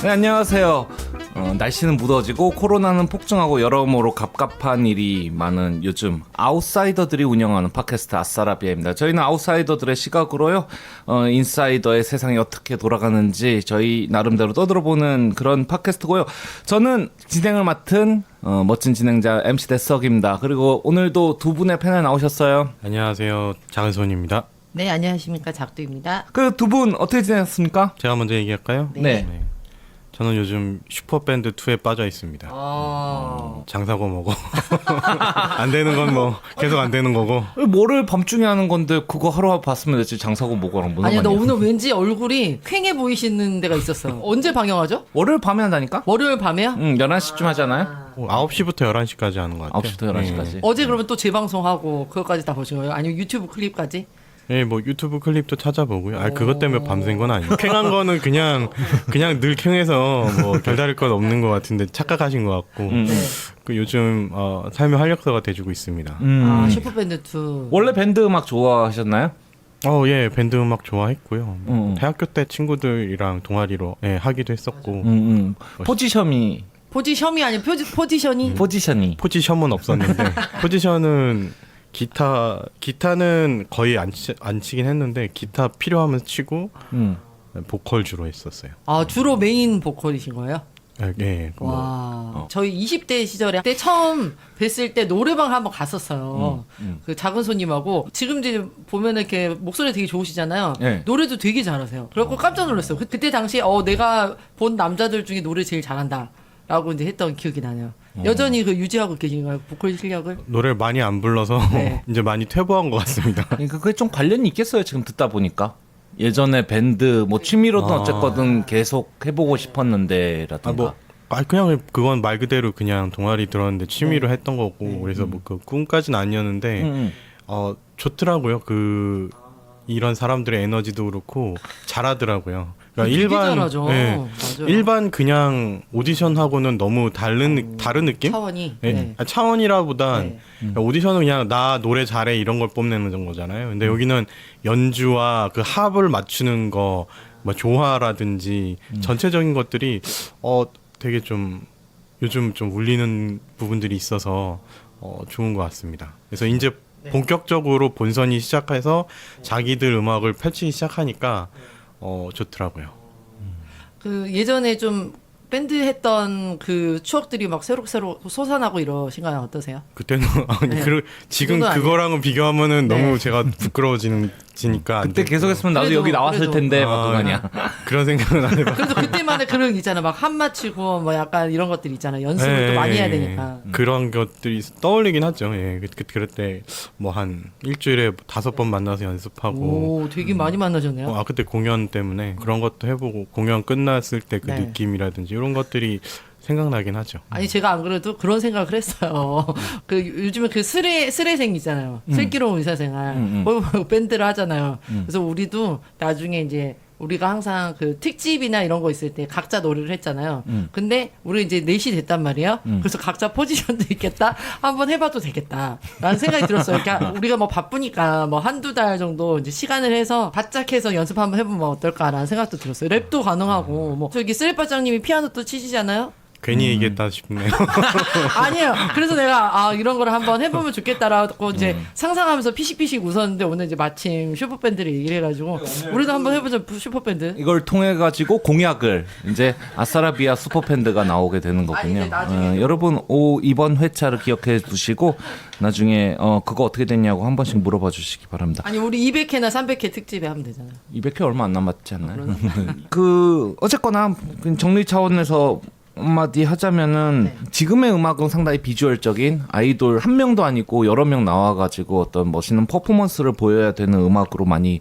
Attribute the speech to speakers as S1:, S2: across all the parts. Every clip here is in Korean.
S1: 네, 안녕하세요. 날씨는 무더워지고 코로나는 폭증하고 여러모로 갑갑한 일이 많은 요즘 아웃사이더들이 운영하는 팟캐스트 아싸라비아입니다. 저희는 아웃사이더들의 시각으로요, 인사이더의 세상이 어떻게 돌아가는지 저희 나름대로 떠들어보는 그런 팟캐스트고요. 저는 진행을 맡은 멋진 진행자 MC 대석입니다. 그리고 오늘도 두 분의 패널 나오셨어요.
S2: 안녕하세요. 장은손입니다.
S3: 네, 안녕하십니까. 작두입니다.
S1: 그 두 분 어떻게 지내셨습니까?
S2: 제가 먼저 얘기할까요?
S1: 네.
S2: 저는 요즘 슈퍼밴드 2에 빠져 있습니다. 장사고 뭐고 안 되는 건 뭐 계속 안 되는 거고.
S1: 뭐를 밤중에 하는 건데 그거 하루 봤으면 되지. 장사고 뭐고랑 무슨
S3: 아니야, 너
S1: 상관이야.
S3: 오늘 왠지 얼굴이 퀭해 보이시는 데가 있었어. 언제 방영하죠?
S1: 월요일 밤에 한다니까?
S3: 월요일 밤에요?
S1: 11시쯤 하잖아요.
S2: 9시부터 11시까지 하는 것 같아요.
S1: 9시부터 11시까지.
S3: 어제 그러면 또 재방송하고 그것까지 다 보신 거예요? 아니면 유튜브 클립까지?
S2: 네, 뭐 유튜브 클립도 찾아보고요. 그것 때문에 밤샌 건 아니에요. 캥한 거는 그냥 늘 캥해서 뭐 별다를 것 없는 것 같은데 착각하신 것 같고. 그 요즘 삶의 활력소가 돼주고 있습니다.
S3: 슈퍼밴드 2.
S1: 원래 밴드 음악 좋아하셨나요?
S2: 예, 밴드 음악 좋아했고요. 대학교 때 친구들이랑 동아리로 하기도 했었고.
S1: 포지션이
S3: 포지션이 아니면 포지션이?
S2: 포지션은 없었는데 포지션은 기타는 거의 안 치긴 했는데 기타 필요하면 치고 보컬 주로 했었어요.
S3: 주로 메인 보컬이신 거예요?
S2: 예.
S3: 와, 저희 20대 시절에 그때 처음 뵀을 때 노래방 한번 갔었어요. 그 작은 손님하고 지금 이제 보면은 이렇게 목소리 되게 좋으시잖아요.
S1: 네.
S3: 노래도 되게 잘하세요. 그래갖고 깜짝 놀랐어요. 그때 당시에 내가 본 남자들 중에 노래 제일 잘한다라고 이제 했던 기억이 나네요. 여전히 그 유지하고 계신가요? 보컬 실력을?
S2: 노래를 많이 안 불러서
S3: 네.
S2: 이제 많이 퇴보한 것 같습니다.
S1: 그러니까 그게 좀 관련이 있겠어요. 지금 듣다 보니까 예전에 밴드 뭐 취미로든 어쨌거든 계속 해보고 싶었는데라든가.
S2: 그냥 그건 말 그대로 그냥 동아리 들었는데 취미로 했던 거고 그래서 뭐 그 꿈까지는 아니었는데 좋더라고요. 이런 사람들의 에너지도 그렇고 잘하더라고요. 그러니까
S3: 되게 잘하죠. 맞아요.
S2: 일반 그냥 오디션하고는 너무 다른 느낌?
S3: 차원이.
S2: 네. 차원이라보단 오디션은 그냥 나 노래 잘해 이런 걸 뽐내는 거잖아요. 근데 여기는 연주와 그 합을 맞추는 거, 뭐 조화라든지 전체적인 것들이 되게 좀 요즘 좀 울리는 부분들이 있어서 좋은 것 같습니다. 그래서 이제 본격적으로 본선이 시작해서 자기들 음악을 펼치기 시작하니까 좋더라고요.
S3: 그 예전에 좀 밴드 했던 그 추억들이 막 새록새록 솟아나고 이러신가요? 어떠세요?
S2: 그때는 지금
S3: 그건 아니에요.
S2: 그거랑은 비교하면은 너무 제가 부끄러워지니까
S1: 그때 계속했으면 나도 여기 나왔을 텐데 막 그거 아니야.
S2: 그런 생각은 안 해봐.
S3: 그래서 그때만의 그런 게 있잖아. 막 한 맞추고 뭐 약간 이런 것들 있잖아. 연습을 또 많이 해야 되니까.
S2: 그런 것들이 떠올리긴 하죠. 예, 그럴 때 뭐 한 일주일에 5번 만나서 연습하고.
S3: 오, 되게 많이 만나셨네요.
S2: 그때 공연 때문에 그런 것도 해보고 공연 끝났을 때 그
S3: 네.
S2: 느낌이라든지 이런 것들이 생각나긴 하죠.
S3: 아니 제가 안 그래도 그런 생각을 했어요. 그 요즘에 그 스레생 있잖아요. 슬기로운 의사생활. 밴드를 하잖아요. 그래서 우리도 나중에 이제 우리가 항상 그 특집이나 이런 거 있을 때 각자 노래를 했잖아요. 근데 우리 이제 넷이 됐단 말이에요. 그래서 각자 포지션도 있겠다. 한번 해봐도 되겠다. 라는 생각이 들었어요. 그러니까 우리가 뭐 바쁘니까 뭐 한두 달 정도 이제 시간을 해서 바짝 해서 연습 한번 해보면 어떨까라는 생각도 들었어요. 랩도 가능하고 뭐 저기 쓰레빠장님이 피아노 또 치시잖아요.
S2: 괜히 얘기했다 싶네요.
S3: 아니에요. 그래서 내가 이런 걸 한번 해보면 좋겠다라고 이제 상상하면서 피식피식 웃었는데 오늘 이제 마침 슈퍼밴드를 얘기를 해가지고 우리도 한번 해보자 슈퍼밴드.
S1: 이걸 통해 가지고 공약을 이제 아싸라비아 슈퍼밴드가 나오게 되는 거군요.
S3: 아니, 나중에
S1: 여러분 이번 회차를 기억해 두시고 나중에 그거 어떻게 됐냐고 한 번씩 물어봐 주시기 바랍니다.
S3: 아니 우리 200회나 300회 특집에 하면 되잖아요.
S1: 200회 얼마 안 남았지 않나요? 어쨌거나 정리 차원에서 한마디 하자면은 지금의 음악은 상당히 비주얼적인 아이돌 한 명도 아니고 여러 명 나와가지고 어떤 멋있는 퍼포먼스를 보여야 되는 음악으로 많이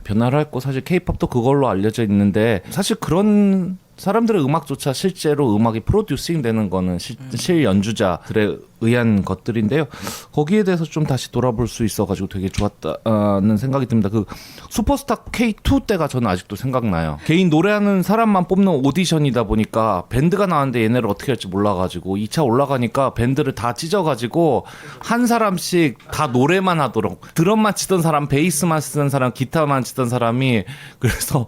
S1: 변화를 했고 사실 K-팝도 그걸로 알려져 있는데 사실 그런 사람들의 음악조차 실제로 음악이 프로듀싱 되는 거는 실 연주자들의 의한 것들인데요. 거기에 대해서 좀 다시 돌아볼 수 있어가지고 되게 좋았다는 생각이 듭니다. 그 슈퍼스타 K2 때가 저는 아직도 생각나요. 개인 노래하는 사람만 뽑는 오디션이다 보니까 밴드가 나왔는데 얘네를 어떻게 할지 몰라가지고 2차 올라가니까 밴드를 다 찢어가지고 한 사람씩 다 노래만 하도록 드럼만 치던 사람, 베이스만 치던 사람, 기타만 치던 사람이 그래서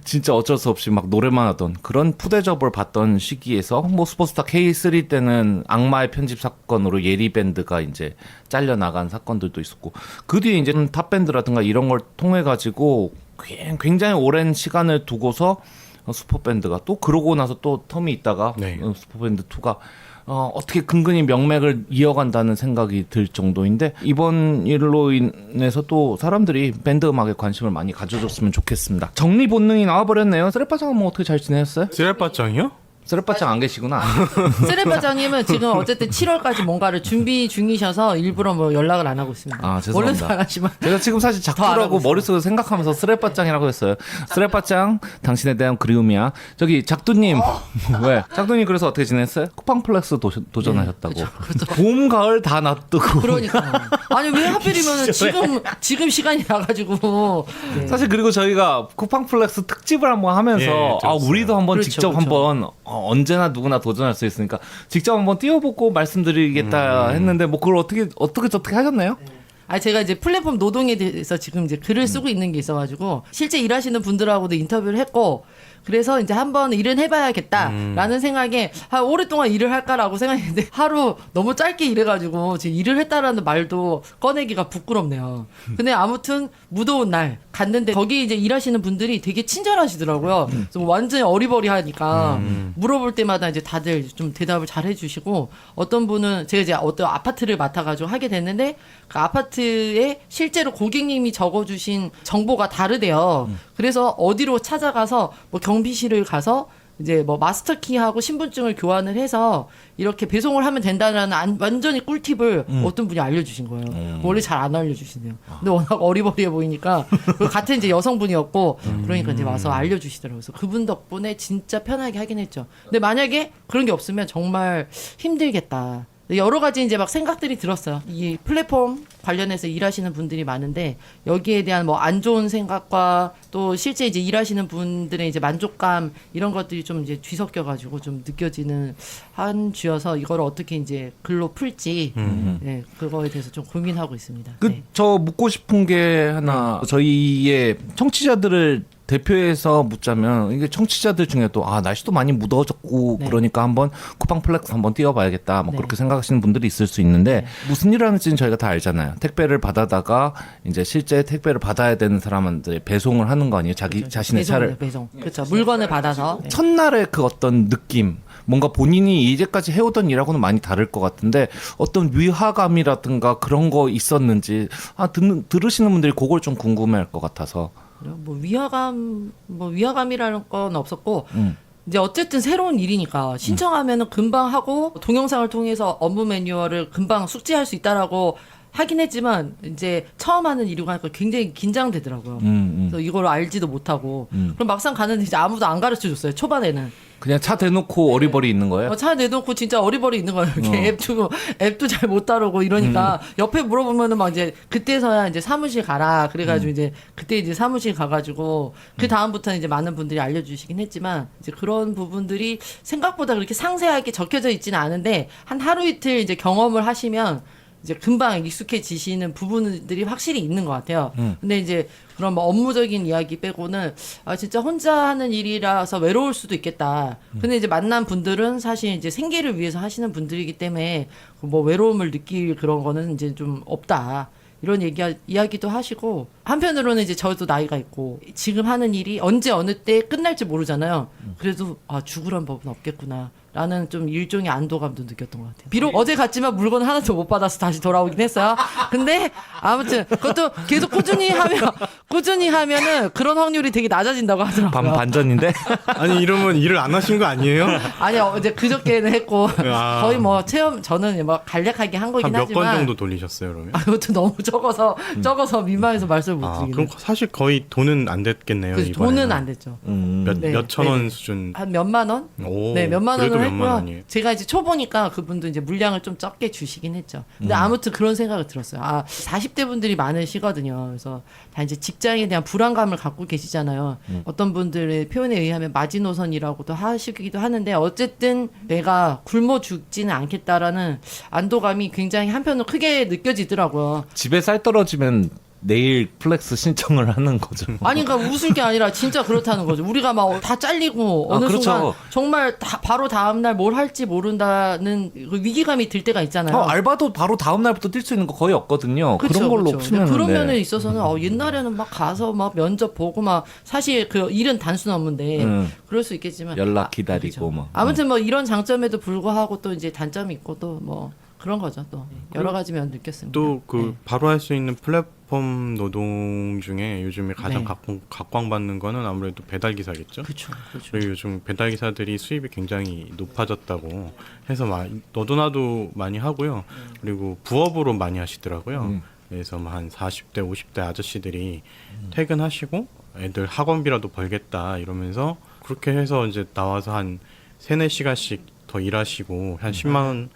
S1: 진짜 어쩔 수 없이 막 노래만 하던 그런 푸대접을 받던 시기에서 뭐 슈퍼스타 K3 때는 악마의 편집 사건으로 예리 밴드가 이제 잘려나간 사건들도 있었고 그 뒤에 이제 탑 밴드라든가 이런 걸 통해 가지고 굉장히 오랜 시간을 두고서 슈퍼밴드가 또 그러고 나서 또 텀이 있다가
S2: 네.
S1: 슈퍼밴드 2가 어떻게 근근히 명맥을 이어간다는 생각이 들 정도인데 이번 일로 인해서 또 사람들이 밴드 음악에 관심을 많이 가져줬으면 좋겠습니다. 정리 본능이 나와버렸네요. 쓰레빠장은 뭐 어떻게 잘 지내셨어요?
S2: 쓰레빠짱이요?
S1: 쓰레빠장 안 계시구나.
S3: 쓰레빠장님은 지금 어쨌든 7월까지 뭔가를 준비 중이셔서 일부러 뭐 연락을 안 하고 있습니다.
S1: 아, 죄송합니다.
S3: 원래도 안 하지만
S1: 제가 지금 사실
S3: 더안 하고
S1: 작두라고
S3: 있어요.
S1: 머릿속에 생각하면서 쓰레빠짱이라고 했어요. 쓰레빠짱 당신에 대한 그리움이야. 저기 작두님 왜? 작두님 그래서 어떻게 지냈어요? 쿠팡플렉스 도전하셨다고. 봄 가을 다 놔두고.
S3: 그러니까 아니 왜 하필이면 지금 시간이 나가지고 네.
S1: 사실 그리고 저희가 쿠팡플렉스 특집을 한번 하면서
S2: 예, 들었어요.
S1: 우리도 한번
S3: 그렇죠,
S1: 직접
S3: 그렇죠.
S1: 한번 언제나 누구나 도전할 수 있으니까 직접 한번 띄워보고 말씀드리겠다 했는데 뭐 그걸 어떻게 저떻게 하셨나요?
S3: 아 제가 이제 플랫폼 노동에 대해서 지금 이제 글을 쓰고 있는 게 있어가지고 실제 일하시는 분들하고도 인터뷰를 했고 그래서 이제 한번 일은 해봐야겠다라는 생각에 오랫동안 일을 할까라고 생각했는데 하루 너무 짧게 일해가지고 지금 일을 했다라는 말도 꺼내기가 부끄럽네요. 근데 아무튼 무더운 날 갔는데 거기 이제 일하시는 분들이 되게 친절하시더라고요. 그래서 완전히 어리버리하니까 물어볼 때마다 이제 다들 좀 대답을 잘 해주시고 어떤 분은 제가 이제 어떤 아파트를 맡아가지고 하게 됐는데 그 아파트에 실제로 고객님이 적어주신 정보가 다르대요. 그래서 어디로 찾아가서 뭐 경비실을 가서 이제 뭐 마스터키하고 신분증을 교환을 해서 이렇게 배송을 하면 된다는 완전히 꿀팁을 어떤 분이 알려주신 거예요. 원래 잘 안 알려주시네요. 근데 워낙 어리버리해 보이니까 그리고 같은 이제 여성분이었고 그러니까 이제 와서 알려주시더라고요. 그래서 그분 덕분에 진짜 편하게 하긴 했죠. 근데 만약에 그런 게 없으면 정말 힘들겠다. 여러 가지 이제 막 생각들이 들었어요. 이 플랫폼 관련해서 일하시는 분들이 많은데 여기에 대한 뭐 안 좋은 생각과 또 실제 이제 일하시는 분들의 이제 만족감 이런 것들이 좀 이제 뒤섞여 가지고 좀 느껴지는 한 주여서 이걸 어떻게 이제 글로 풀지 네, 그거에 대해서 좀 고민하고 있습니다. 네.
S1: 저 묻고 싶은 게 하나 저희의 청취자들을 대표해서 묻자면 이게 청취자들 중에도 날씨도 많이 무더워졌고
S3: 네.
S1: 그러니까 한번 쿠팡플렉스 한번 띄워봐야겠다 뭐
S3: 네.
S1: 그렇게 생각하시는 분들이 있을 수 있는데 무슨 일을 하는지는 저희가 다 알잖아요. 택배를 받아다가 이제 실제 택배를 받아야 되는 사람한테 배송을 하는 거 아니에요? 자기 자신의 차를
S3: 배송. 그렇죠. 물건을 받아서. 네.
S1: 첫날의 그 어떤 느낌 뭔가 본인이 이제까지 해오던 일하고는 많이 다를 것 같은데 어떤 위화감이라든가 그런 거 있었는지 들으시는 분들이 그걸 좀 궁금해할 것 같아서
S3: 뭐 위화감이라는 건 없었고 이제 어쨌든 새로운 일이니까 신청하면은 금방 하고 동영상을 통해서 업무 매뉴얼을 금방 숙지할 수 있다라고 하긴 했지만 이제 처음 하는 일이고 하니까 굉장히 긴장되더라고요. 그래서 이걸 알지도 못하고 그럼 막상 가는데 이제 아무도 안 가르쳐 줬어요. 초반에는.
S1: 그냥 차 대놓고 어리버리 있는 거예요?
S3: 차 내놓고 진짜 어리버리 있는 거예요. 이렇게 앱도 잘 못 다루고 이러니까 옆에 물어보면은 막 이제 그때서야 이제 사무실 가라. 그래가지고 이제 그때 이제 사무실 가가지고 그 다음부터는 이제 많은 분들이 알려주시긴 했지만 이제 그런 부분들이 생각보다 그렇게 상세하게 적혀져 있지는 않은데 한 하루 이틀 이제 경험을 하시면 이제 금방 익숙해지시는 부분들이 확실히 있는 것 같아요. 근데 이제 그런 뭐 업무적인 이야기 빼고는 진짜 혼자 하는 일이라서 외로울 수도 있겠다. 근데 이제 만난 분들은 사실 이제 생계를 위해서 하시는 분들이기 때문에 뭐 외로움을 느낄 그런 거는 이제 좀 없다. 이런 이야기도 하시고 한편으로는 이제 저도 나이가 있고 지금 하는 일이 언제 어느 때 끝날지 모르잖아요. 그래도 죽으란 법은 없겠구나. 라는 좀 일종의 안도감도 느꼈던 것 같아요. 비록 어제 갔지만 물건 하나도 못 받아서 다시 돌아오긴 했어요. 근데 아무튼 그것도 계속 꾸준히 하면은 그런 확률이 되게 낮아진다고 하더라고요.
S1: 반전인데?
S2: 아니 이러면 일을 안 하신 거 아니에요?
S3: 아니요, 이제 그저께는 했고
S2: 아.
S3: 거의 뭐 저는 뭐 간략하게 한 거긴
S2: 한 몇 건
S3: 하지만
S2: 정도 돌리셨어요 그러면?
S3: 그것도 너무 적어서 민망해서 말씀을 못 드리겠네요.
S2: 그럼 사실 거의 돈은 안 됐겠네요.
S3: 그래서
S2: 이번에는.
S3: 돈은 안 됐죠.
S2: 몇천
S3: 네,
S2: 원
S3: 네.
S2: 수준.
S3: 한 몇만 원?
S2: 오,
S3: 네, 몇만
S2: 그래도
S3: 원을
S2: 몇만
S3: 했고요.
S2: 원이에요?
S3: 제가 이제 초보니까 그분도 이제 물량을 좀 적게 주시긴 했죠. 근데 아무튼 그런 생각을 들었어요. 40대 분들이 많으시거든요. 그래서 다 이제 직장에 대한 불안감을 갖고 계시잖아요. 어떤 분들의 표현에 의하면 마지노선이라고도 하시기도 하는데 어쨌든 내가 굶어 죽지는 않겠다라는 안도감이 굉장히 한편으로 크게 느껴지더라고요.
S1: 집에 쌀 떨어지면 내일 플렉스 신청을 하는 거죠.
S3: 아니 그러니까 웃을 게 아니라 진짜 그렇다는 거죠. 우리가 막 다 잘리고 어느
S1: 그렇죠.
S3: 순간 정말 바로 다음 날 뭘 할지 모른다는 그 위기감이 들 때가 있잖아요.
S1: 알바도 바로 다음 날부터 뛸 수 있는 거 거의 없거든요.
S3: 그쵸,
S1: 그런 걸로
S3: 그쵸.
S1: 없으면
S3: 그런 면에 있어서는 옛날에는 막 가서 막 면접 보고 막 사실 그 일은 단순 업무인데 그럴 수 있겠지만
S1: 연락 기다리고
S3: 그렇죠.
S1: 막.
S3: 아무튼 뭐 이런 장점에도 불구하고 또 이제 단점이 있고 또 뭐 그런 거죠. 또 여러 가지 면 느꼈습니다.
S2: 또 그 바로 할 수 있는 플랫폼 노동 중에 요즘에 가장
S3: 네.
S2: 각광받는 거는 아무래도 배달 기사겠죠.
S3: 그렇죠. 그렇죠.
S2: 그리고 요즘 배달 기사들이 수입이 굉장히 높아졌다고 해서 너도 나도 많이 하고요. 그리고 부업으로 많이 하시더라고요. 그래서 한 40대, 50대 아저씨들이 퇴근하시고 애들 학원비라도 벌겠다 이러면서 그렇게 해서 이제 나와서 한 3-4시간씩 더 일하시고 한 10만 원,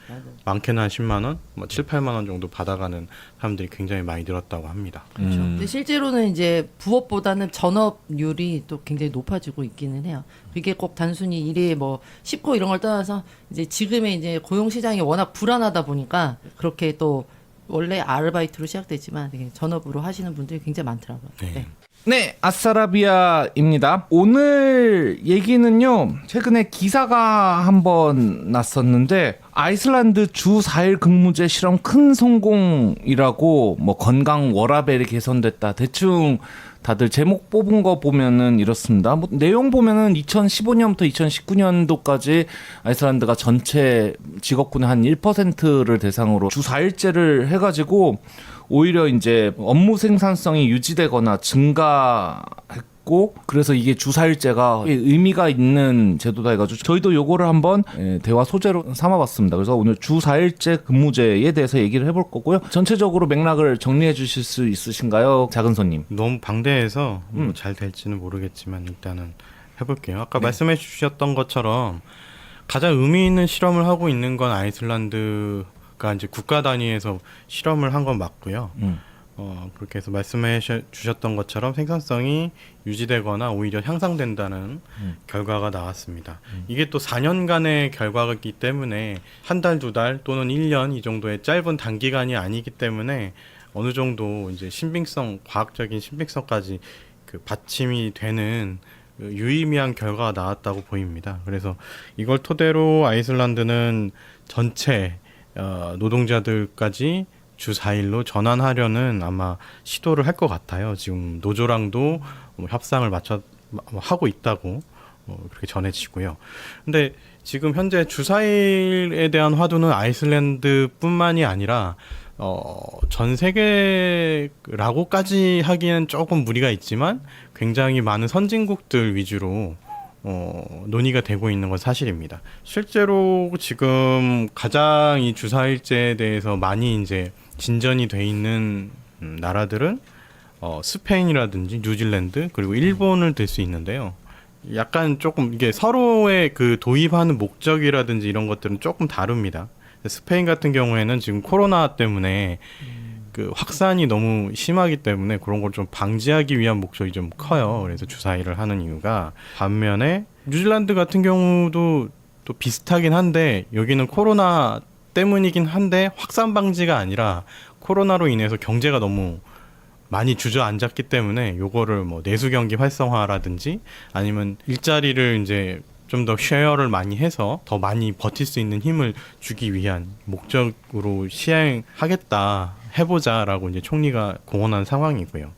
S2: 많게는 한 10만 원, 뭐 7, 8만 원 정도 받아가는 사람들이 굉장히 많이 늘었다고 합니다.
S3: 그렇죠. 근데 실제로는 이제 부업보다는 전업률이 또 굉장히 높아지고 있기는 해요. 이게 꼭 단순히 일이 뭐 쉽고 이런 걸 떠나서 이제 지금의 이제 고용 시장이 워낙 불안하다 보니까 그렇게 또 원래 아르바이트로 시작됐지만 되게 전업으로 하시는 분들이 굉장히 많더라고요.
S2: 네.
S1: 네, 아싸라비아입니다. 오늘 얘기는요, 최근에 기사가 한번 났었는데, 아이슬란드 주 4일 근무제 실험 큰 성공이라고, 뭐, 건강 워라밸이 개선됐다. 대충 다들 제목 뽑은 거 보면은 이렇습니다. 뭐, 내용 보면은 2015년부터 2019년도까지 아이슬란드가 전체 직업군의 한 1%를 대상으로 주 4일제를 해가지고, 오히려 이제 업무 생산성이 유지되거나 증가했고 그래서 이게 주 4일제가 의미가 있는 제도다 해가지고 저희도 요거를 한번 대화 소재로 삼아봤습니다. 그래서 오늘 주 4일제 근무제에 대해서 얘기를 해볼 거고요. 전체적으로 맥락을 정리해 주실 수 있으신가요? 작은 손님.
S2: 너무 방대해서 뭐 잘 될지는 모르겠지만 일단은 해볼게요. 아까 말씀해 주셨던 것처럼 가장 의미 있는 실험을 하고 있는 건 아이슬란드가 이제 국가 단위에서 실험을 한 건 맞고요. 그렇게 해서 말씀해 주셨던 것처럼 생산성이 유지되거나 오히려 향상된다는 결과가 나왔습니다. 이게 또 4년간의 결과이기 때문에 한 달, 2달 또는 1년 이 정도의 짧은 단기간이 아니기 때문에 어느 정도 이제 신빙성, 과학적인 신빙성까지 그 받침이 되는 유의미한 결과가 나왔다고 보입니다. 그래서 이걸 토대로 아이슬란드는 전체 노동자들까지 주 4일로 전환하려는 아마 시도를 할 것 같아요. 지금 노조랑도 협상을 하고 있다고 그렇게 전해지고요. 근데 지금 현재 주 4일에 대한 화두는 아이슬란드뿐만이 아니라 전 세계라고까지 하기엔 조금 무리가 있지만 굉장히 많은 선진국들 위주로 논의가 되고 있는 건 사실입니다. 실제로 지금 가장 이 주 4일제에 대해서 많이 이제 진전이 돼 있는 나라들은 스페인이라든지 뉴질랜드 그리고 일본을 들 수 있는데요. 약간 조금 이게 서로의 그 도입하는 목적이라든지 이런 것들은 조금 다릅니다. 스페인 같은 경우에는 지금 코로나 때문에 그 확산이 너무 심하기 때문에 그런 걸 좀 방지하기 위한 목적이 좀 커요. 그래서 주 4일을 하는 이유가 반면에 뉴질랜드 같은 경우도 또 비슷하긴 한데 여기는 코로나 때문이긴 한데 확산 방지가 아니라 코로나로 인해서 경제가 너무 많이 주저앉았기 때문에 요거를 뭐 내수 경기 활성화라든지 아니면 일자리를 이제 좀 더 쉐어를 많이 해서 더 많이 버틸 수 있는 힘을 주기 위한 목적으로 시행하겠다 해보자라고 이제 총리가 공언한 상황이고요.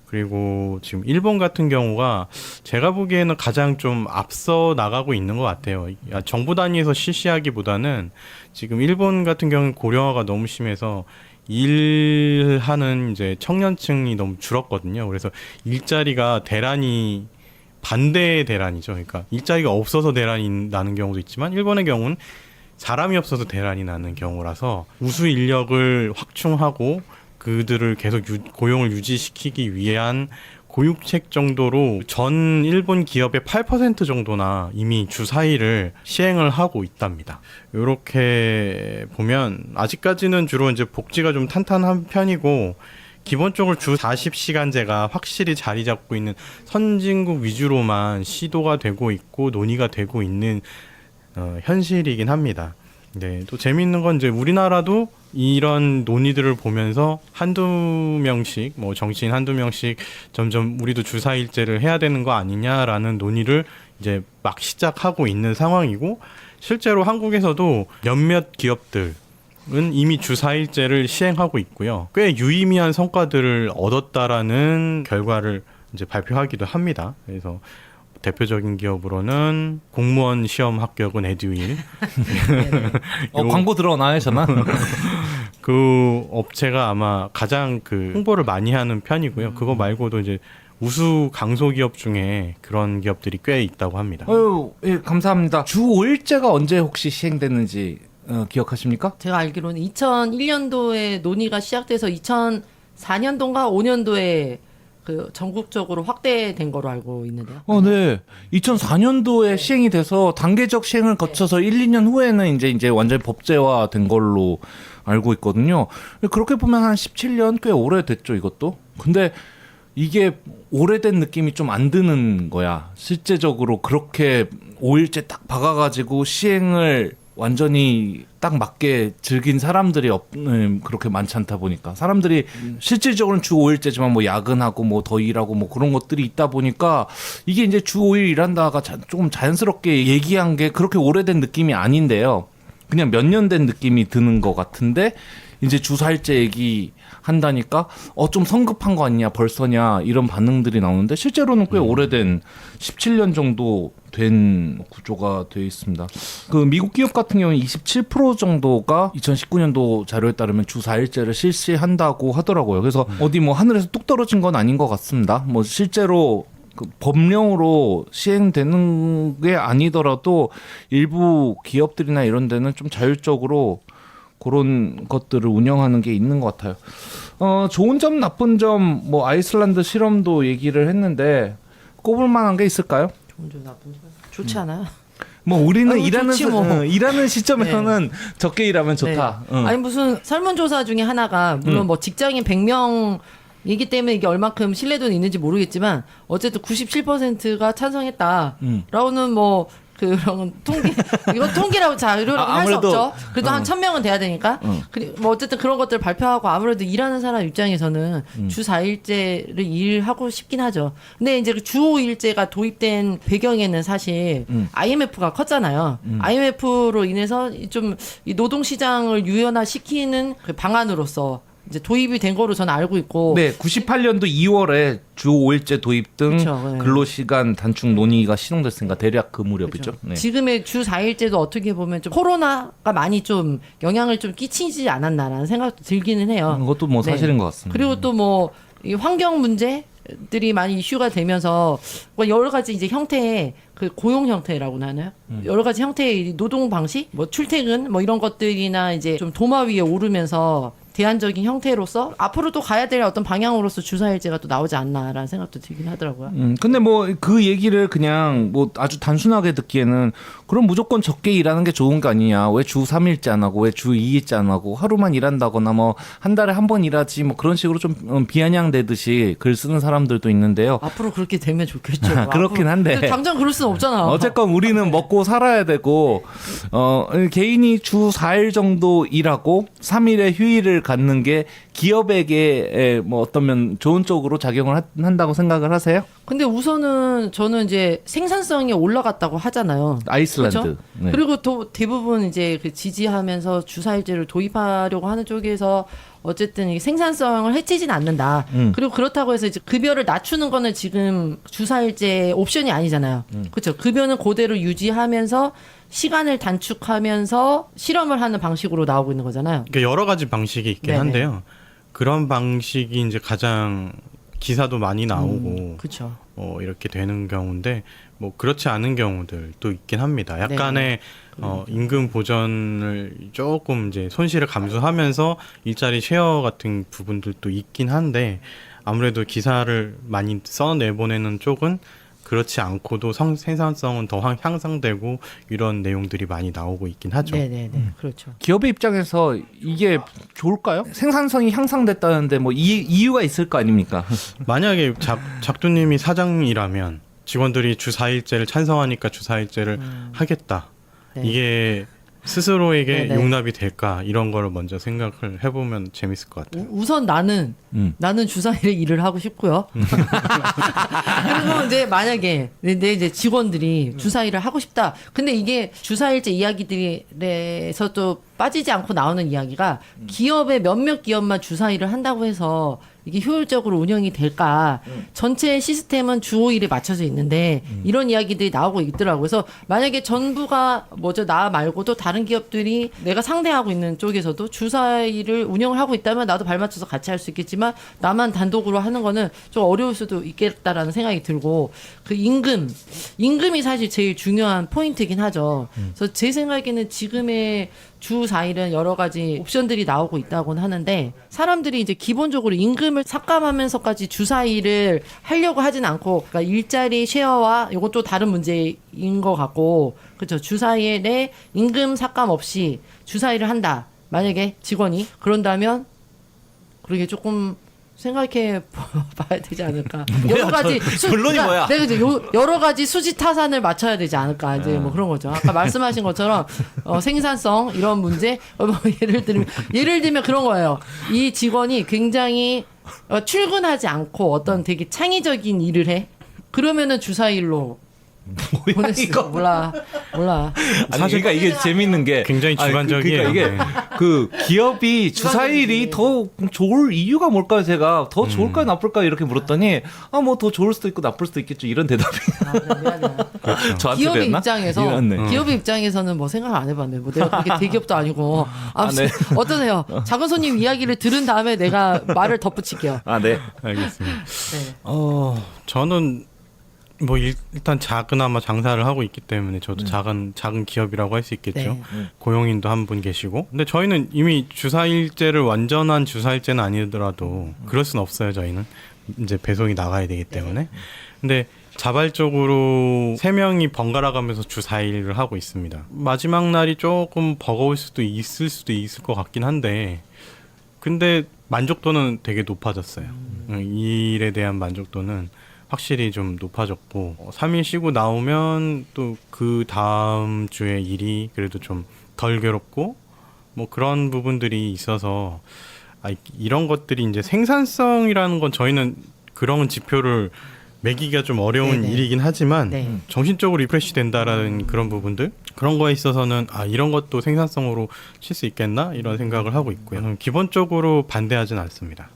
S2: 그리고 지금 일본 같은 경우가 제가 보기에는 가장 좀 앞서 나가고 있는 것 같아요. 정부 단위에서 실시하기보다는 지금 일본 같은 경우는 고령화가 너무 심해서 일하는 이제 청년층이 너무 줄었거든요. 그래서 일자리가 대란이 반대의 대란이죠. 그러니까 일자리가 없어서 대란이 나는 경우도 있지만 일본의 경우는 사람이 없어서 대란이 나는 경우라서 우수 인력을 확충하고 그들을 계속 고용을 유지시키기 위한 보육책 정도로 전 일본 기업의 8% 정도나 이미 주 4일을 시행을 하고 있답니다. 이렇게 보면 아직까지는 주로 이제 복지가 좀 탄탄한 편이고 기본적으로 주 40시간제가 확실히 자리 잡고 있는 선진국 위주로만 시도가 되고 있고 논의가 되고 있는 현실이긴 합니다. 네, 또 재미있는 건 이제 우리나라도 이런 논의들을 보면서 한두 명씩 뭐 정치인 한두 명씩 점점 우리도 주 4일제를 해야 되는 거 아니냐라는 논의를 이제 막 시작하고 있는 상황이고 실제로 한국에서도 몇몇 기업들 은 이미 주 4일제를 시행하고 있고요. 꽤 유의미한 성과들을 얻었다라는 결과를 이제 발표하기도 합니다. 그래서 대표적인 기업으로는 공무원 시험 합격은 에듀윌.
S1: 광고 들어오나요, 전화?
S2: 그 업체가 아마 가장 그 홍보를 많이 하는 편이고요. 그거 말고도 이제 우수 강소기업 중에 그런 기업들이 꽤 있다고 합니다.
S1: 예, 감사합니다. 주 5일제가 언제 혹시 시행됐는지 기억하십니까?
S3: 제가 알기로는 2001년도에 논의가 시작돼서 2004년도인가 5년도에 그 전국적으로 확대된 거로 알고 있는데요.
S1: 네. 2004년도에 시행이 돼서 단계적 시행을 거쳐서 1, 2년 후에는 이제 완전히 법제화 된 걸로 알고 있거든요. 그렇게 보면 한 17년 꽤 오래됐죠, 이것도. 근데 이게 오래된 느낌이 좀 안 드는 거야. 실제적으로 그렇게 5일째 딱 박아가지고 시행을 완전히 딱 맞게 즐긴 사람들이 그렇게 많지 않다 보니까 사람들이 실질적으로는 주 5일째지만 뭐 야근하고 뭐 더 일하고 뭐 그런 것들이 있다 보니까 이게 이제 주 5일 일한다가 조금 자연스럽게 얘기한 게 그렇게 오래된 느낌이 아닌데요. 그냥 몇 년 된 느낌이 드는 것 같은데 이제 주 4일째 얘기 한다니까 좀 성급한 거 아니냐 벌써냐 이런 반응들이 나오는데 실제로는 꽤 오래된 17년 정도 된 구조가 되어 있습니다. 그 미국 기업 같은 경우는 27% 정도가 2019년도 자료에 따르면 주 4일제를 실시한다고 하더라고요. 그래서 어디 뭐 하늘에서 뚝 떨어진 건 아닌 것 같습니다. 뭐 실제로 그 법령으로 시행되는 게 아니더라도 일부 기업들이나 이런 데는 좀 자율적으로 그런 것들을 운영하는 게 있는 것 같아요. 좋은 점, 나쁜 점, 뭐 아이슬란드 실험도 얘기를 했는데 꼽을 만한 게 있을까요?
S3: 좋은 점, 나쁜 점. 좋지 않아요?
S1: 뭐 우리는
S3: 아이고,
S1: 일하는
S3: 좋지 뭐.
S1: 일하는 시점에서는 적게 일하면 좋다.
S3: 네. 아니 무슨 설문조사 중에 하나가 물론 뭐 직장인 100명이기 때문에 이게 얼마큼 신뢰도는 있는지 모르겠지만 어쨌든 97%가 찬성했다라고는 뭐 그런 통계 이건 통계라고 자료라고 할 수 없죠. 그래도 한 1000명은 돼야 되니까. 뭐 어쨌든 그런 것들 발표하고 아무래도 일하는 사람 입장에서는 주 4일제를 일하고 싶긴 하죠. 근데 이제 주 5일제가 도입된 배경에는 사실 IMF가 컸잖아요. IMF로 인해서 좀 이 노동 시장을 유연화시키는 그 방안으로서 이제 도입이 된 거로 저는 알고 있고.
S1: 네, 98년도 2월에 주 5일제 도입 등
S3: 그쵸, 네.
S1: 근로시간 단축 논의가 시행됐으니까 대략 그 무렵이죠.
S3: 그렇죠.
S1: 네.
S3: 지금의 주 4일제도 어떻게 보면 좀 코로나가 많이 좀 영향을 좀 끼치지 않았나라는 생각도 들기는 해요.
S1: 그것도 뭐 사실인
S3: 네.
S1: 것 같습니다.
S3: 그리고 또 뭐 이 환경 문제들이 많이 이슈가 되면서 뭐 여러 가지 이제 형태의 그 고용 형태라고 하나요? 여러 가지 형태의 노동 방식, 뭐 출퇴근 뭐 이런 것들이나 이제 좀 도마 위에 오르면서 대안적인 형태로서 앞으로 또 가야 될 어떤 방향으로서 주사일제가 또 나오지 않나라는 생각도 들긴 하더라고요.
S1: 근데 뭐 그 얘기를 그냥 뭐 아주 단순하게 듣기에는 그럼 무조건 적게 일하는 게 좋은 거 아니냐? 왜 주 3일째 안 하고 왜 주 2일째 안 하고 하루만 일한다거나 뭐 한 달에 한 번 일하지 뭐 그런 식으로 좀 비아냥대듯이 글 쓰는 사람들도 있는데요.
S3: 앞으로 그렇게 되면 좋겠죠.
S1: 그렇긴 한데.
S3: 근데 당장 그럴 수는 없잖아.
S1: 어쨌건 우리는 먹고 살아야 되고 개인이 주 4일 정도 일하고 3일의 휴일을 갖는 게 기업에게 뭐 어떤 면 좋은 쪽으로 작용을 한다고 생각을 하세요?
S3: 근데 우선은 저는 이제 생산성이 올라갔다고 하잖아요.
S1: 아이슬란드.
S3: 그렇죠?
S1: 네.
S3: 그리고 또 대부분 이제 그 지지하면서 주사일제를 도입하려고 하는 쪽에서 어쨌든 이 생산성을 해치진 않는다. 그리고 그렇다고 해서 이제 급여를 낮추는 거는 지금 주사일제 옵션이 아니잖아요. 그렇죠. 급여는 그대로 유지하면서 시간을 단축하면서 실험을 하는 방식으로 나오고 있는 거잖아요.
S2: 그러니까 여러 가지 방식이 있긴
S3: 네네.
S2: 한데요. 그런 방식이 이제 가장 기사도 많이 나오고
S3: 그렇죠.
S2: 이렇게 되는 경우인데 뭐 그렇지 않은 경우들도 있긴 합니다. 약간의 임금 보전을 조금 이제 손실을 감수하면서 일자리 쉐어 같은 부분들도 있긴 한데 아무래도 기사를 많이 써내보내는 쪽은 그렇지 않고도 생산성은 더 향상되고 이런 내용들이 많이 나오고 있긴 하죠.
S3: 네네네. 그렇죠.
S1: 기업의 입장에서 이게 좋을까요? 생산성이 향상됐다는데 뭐 이유가 있을 거 아닙니까?
S2: 만약에 작두님이 사장이라면 직원들이 주 4일제를 찬성하니까 주 4일제를 하겠다.
S3: 네.
S2: 이게 스스로에게
S3: 네네.
S2: 용납이 될까 이런 거를 먼저 생각을 해보면 재밌을 것 같아요.
S3: 우선 나는 주사일에 일을 하고 싶고요. 그리고 이제 만약에 내 이제 직원들이 주사일을 하고 싶다. 근데 이게 주사일제 이야기들에서 또 빠지지 않고 나오는 이야기가 기업의 몇몇 기업만 주사일을 한다고 해서 이게 효율적으로 운영이 될까? 전체 시스템은 주 5일에 맞춰져 있는데 이런 이야기들이 나오고 있더라고요. 그래서 만약에 전부가 나 말고도 다른 기업들이 내가 상대하고 있는 쪽에서도 주 4일을 운영을 하고 있다면 나도 발맞춰서 같이 할 수 있겠지만 나만 단독으로 하는 거는 좀 어려울 수도 있겠다라는 생각이 들고 그 임금이 사실 제일 중요한 포인트긴 하죠. 그래서 제 생각에는 지금의 주 4일은 여러 가지 옵션들이 나오고 있다고는 하는데 사람들이 이제 기본적으로 임금을 삭감하면서까지 주 4일을 하려고 하진 않고 그러니까 일자리 쉐어와 이것도 다른 문제인 것 같고 그렇죠. 주 4일에 임금 삭감 없이 주 4일을 한다. 만약에 직원이 그런다면 그러게 조금 생각해 봐야 되지 않을까. 여러 가지
S1: 결론이 뭐야?
S3: 내가 이제 여러 가지 수지 타산을 맞춰야 되지 않을까. 이제 뭐 그런 거죠. 아까 말씀하신 것처럼 생산성 이런 문제 뭐 예를 들면 그런 거예요. 이 직원이 굉장히 출근하지 않고 어떤 되게 창의적인 일을 해. 그러면은 주사일로
S1: 뭐야 이거?
S3: 몰라.
S1: 아니, 그러니까 이게 재밌는 게
S2: 굉장히 주관적이에요.
S1: 그러니까 이게 그 기업이 주사일이 더 좋을 이유가 뭘까요? 제가 더 좋을까요, 나쁠까요? 이렇게 물었더니 뭐 더 좋을 수도 있고 나쁠 수도 있겠죠. 이런 대답이
S3: 미안해.
S1: 저한테
S3: 기업의
S1: 그랬나?
S3: 입장에서
S1: 미안해.
S3: 기업의 입장에서는 뭐 생각을 안 해봤네. 뭐 내가 그렇게 대기업도 아니고. 아무튼
S1: 네.
S3: 어떠세요? 작은 손님 이야기를 들은 다음에 내가 말을 덧붙일게요.
S1: 네.
S2: 알겠습니다.
S3: 네.
S2: 저는 뭐 일단 작은아마 장사를 하고 있기 때문에 저도 작은 기업이라고 할 수 있겠죠.
S3: 네.
S2: 고용인도 한 분 계시고. 근데 저희는 이미 주사일제를 완전한 주사일제는 아니더라도 그럴 순 없어요. 저희는 이제 배송이 나가야 되기 때문에. 근데 자발적으로 3명이 번갈아 가면서 주 4일을 하고 있습니다. 마지막 날이 조금 버거울 수도 있을 것 같긴 한데 근데 만족도는 되게 높아졌어요. 이 일에 대한 만족도는 확실히 좀 높아졌고 3일 쉬고 나오면 또 그 다음 주에 일이 그래도 좀 덜 괴롭고 뭐 그런 부분들이 있어서 이런 것들이 이제 생산성이라는 건 저희는 그런 지표를 매기기가 좀 어려운
S3: 네네.
S2: 일이긴 하지만
S3: 네.
S2: 정신적으로 리프레시 된다라는 그런 부분들 그런 거에 있어서는 이런 것도 생산성으로 칠 수 있겠나 이런 생각을 하고 있고요. 저는 기본적으로 반대하진 않습니다.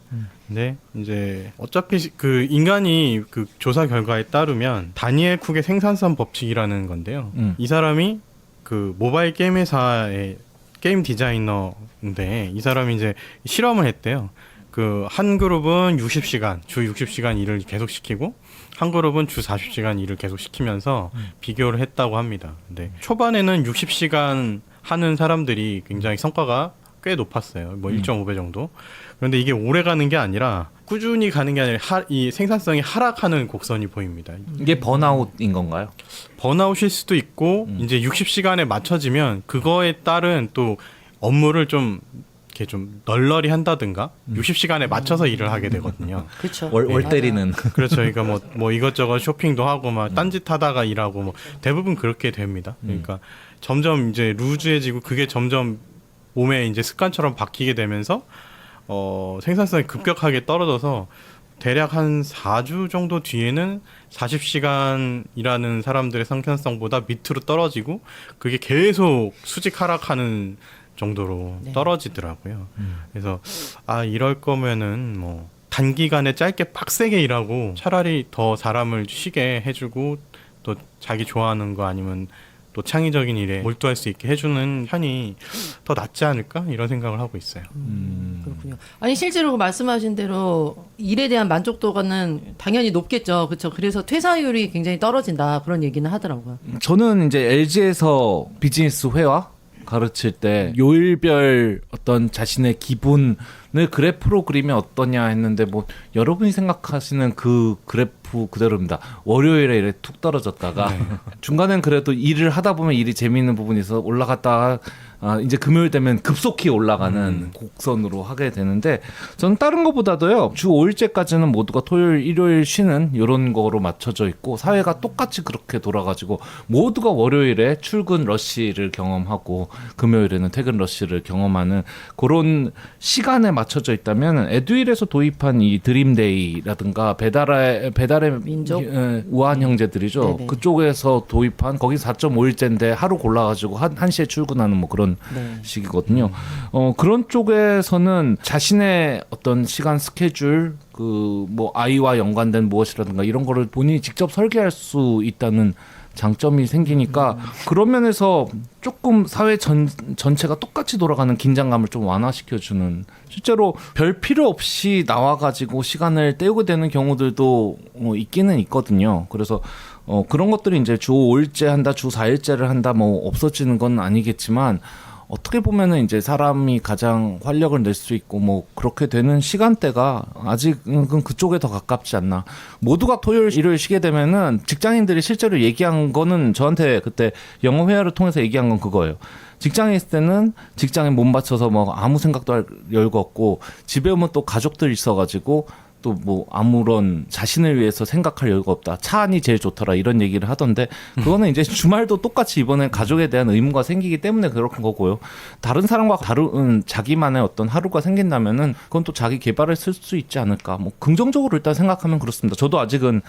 S2: 근데 이제 어차피 그 인간이 그 조사 결과에 따르면 다니엘 쿡의 생산성 법칙이라는 건데요. 이 사람이 그 모바일 게임 회사의 게임 디자이너인데 이 사람이 이제 실험을 했대요. 그 한 그룹은 60시간, 주 60시간 일을 계속 시키고 한 그룹은 주 40시간 일을 계속 시키면서 비교를 했다고 합니다. 근데 초반에는 60시간 하는 사람들이 굉장히 성과가 꽤 높았어요. 뭐 1.5배 정도. 그런데 이게 오래 가는 게 아니라 꾸준히 가는 게 아니라 이 생산성이 하락하는 곡선이 보입니다.
S1: 이게 번아웃인 건가요?
S2: 번아웃일 수도 있고 이제 60시간에 맞춰지면 그거에 따른 또 업무를 좀 이렇게 좀 널널히 한다든가 60시간에 맞춰서 일을 하게 되거든요.
S3: 그렇죠.
S1: 월 때리는.
S2: 그렇죠. 그러니까 뭐 이것저것 쇼핑도 하고 막 딴짓 하다가 일하고 뭐 대부분 그렇게 됩니다. 그러니까 점점 이제 루즈해지고 그게 점점 몸에 이제 습관처럼 박히게 되면서 생산성이 급격하게 떨어져서 대략 한 4주 정도 뒤에는 40시간 일하는 사람들의 생산성보다 밑으로 떨어지고 그게 계속 수직 하락하는 정도로
S3: 네.
S2: 떨어지더라고요. 그래서 이럴 거면은 뭐 단기간에 짧게 빡세게 일하고 차라리 더 사람을 쉬게 해주고 또 자기 좋아하는 거 아니면 또 창의적인 일에 몰두할 수 있게 해주는 편이 더 낫지 않을까 이런 생각을 하고 있어요.
S3: 그렇군요. 아니 실제로 말씀하신 대로 일에 대한 만족도가는 당연히 높겠죠. 그렇죠. 그래서 퇴사율이 굉장히 떨어진다 그런 얘기는 하더라고요.
S1: 저는 이제 LG에서 비즈니스 회화 가르칠 때 요일별 어떤 자신의 기분 그래프로 그리면 어떠냐 했는데 뭐 여러분이 생각하시는 그 그래프 그대로입니다. 월요일에 이렇게 툭 떨어졌다가 중간엔 그래도 일을 하다 보면 일이 재미있는 부분이 있어 올라갔다가 이제 금요일 되면 급속히 올라가는 곡선으로 하게 되는데 저는 다른 것보다도요 주 5일째까지는 모두가 토요일 일요일 쉬는 이런 거로 맞춰져 있고 사회가 똑같이 그렇게 돌아가지고 모두가 월요일에 출근 러쉬를 경험하고 금요일에는 퇴근 러쉬를 경험하는 그런 시간에 맞춰져 있다면 에듀윌에서 도입한 이 드림데이라든가 배달의
S3: 민족?
S1: 우한 형제들이죠.
S3: 네네.
S1: 그쪽에서 도입한 거기 4.5일째인데 하루 골라가지고 1시에 출근하는 뭐 그런
S3: 네.
S1: 식이거든요. 그런 쪽에서는 자신의 어떤 시간 스케줄 그 뭐 아이와 연관된 무엇이라든가 이런 거를 본인이 직접 설계할 수 있다는 장점이 생기니까 그런 면에서 조금 사회 전체가 똑같이 돌아가는 긴장감을 좀 완화시켜주는 실제로 별 필요 없이 나와가지고 시간을 때우게 되는 경우들도 있기는 있거든요. 그래서 그런 것들이 이제 주 5일째 한다, 주 4일째를 한다, 뭐 없어지는 건 아니겠지만 어떻게 보면은 이제 사람이 가장 활력을 낼 수 있고 뭐 그렇게 되는 시간대가 아직은 그쪽에 더 가깝지 않나. 모두가 토요일, 일요일 쉬게 되면은 직장인들이 실제로 얘기한 거는 저한테 그때 영어 회화를 통해서 얘기한 건 그거예요. 직장에 있을 때는 직장에 몸 바쳐서 뭐 아무 생각도 할 여유가 없고 집에 오면 또 가족들 있어가지고 또 뭐 아무런 자신을 위해서 생각할 여유가 없다. 차 안이 제일 좋더라 이런 얘기를 하던데 그거는 이제 주말도 똑같이 이번에 가족에 대한 의무가 생기기 때문에 그런 거고요. 다른 사람과 다른 자기만의 어떤 하루가 생긴다면은 그건 또 자기 개발을 쓸 수 있지 않을까. 뭐 긍정적으로 일단 생각하면 그렇습니다. 저도 아직은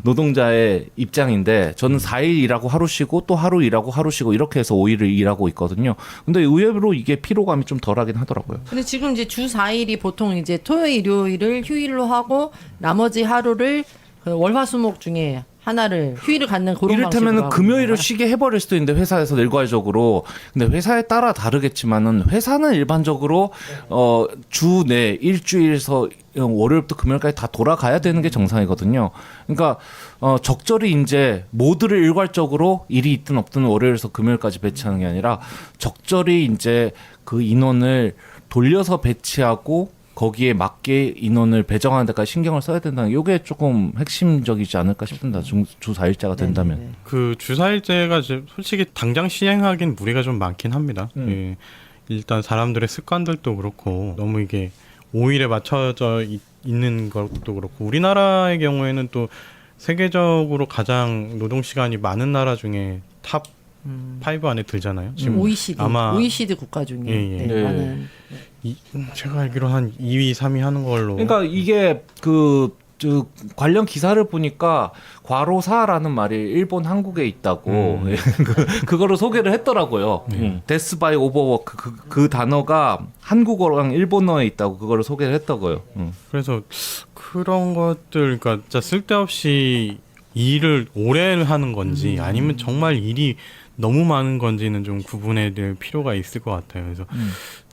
S1: 노동자의 입장인데 저는 4일 일하고 하루 쉬고 또 하루 일하고 하루 쉬고 이렇게 해서 5일을 일하고 있거든요. 근데 의외로 이게 피로감이 좀 덜하긴 하더라고요.
S3: 근데 지금 이제 주 4일이 보통 이제 토요일, 일요일을 휴일로 하고 나머지 하루를 그 월화수목 중에 하나를 휴일을 갖는 그런 방식으로
S1: 이를테면
S3: 하고
S1: 금요일을
S3: 있는
S1: 쉬게 해버릴 수도 있는데 회사에서 일괄적으로. 근데 회사에 따라 다르겠지만은 회사는 일반적으로 주 내 일주일에서 월요일부터 금요일까지 다 돌아가야 되는 게 정상이거든요. 그러니까 적절히 이제 모두를 일괄적으로 일이 있든 없든 월요일에서 금요일까지 배치하는 게 아니라 적절히 이제 그 인원을 돌려서 배치하고 거기에 맞게 인원을 배정하는 데까지 신경을 써야 된다는 게 이게 조금 핵심적이지 않을까 싶습니다. 주 4일째가 된다면.
S3: 네네네.
S2: 그 주사일제가 솔직히 당장 시행하기는 무리가 좀 많긴 합니다. 예. 일단 사람들의 습관들도 그렇고 너무 이게 5일에 맞춰져 있는 것도 그렇고 우리나라의 경우에는 또 세계적으로 가장 노동 시간이 많은 나라 중에 탑 5 안에 들잖아요. 지금
S3: OECD,
S2: 아마
S3: OECD 국가 중에
S2: 예, 예.
S3: 네, 많은
S2: 제가 알기로 한 2위, 3위 하는 걸로.
S1: 그러니까 이게 저 관련 기사를 보니까 과로사라는 말이 일본 한국에 있다고 그거를 소개를 했더라고요. 데스 바이 오버워크 그 단어가 한국어랑 일본어에 있다고 그거를 소개를 했다고요.
S2: 그래서 그런 것들 그러니까 진짜 쓸데없이 일을 오래 하는 건지 아니면 정말 일이 너무 많은 건지는 좀 구분해야 될 필요가 있을 것 같아요. 그래서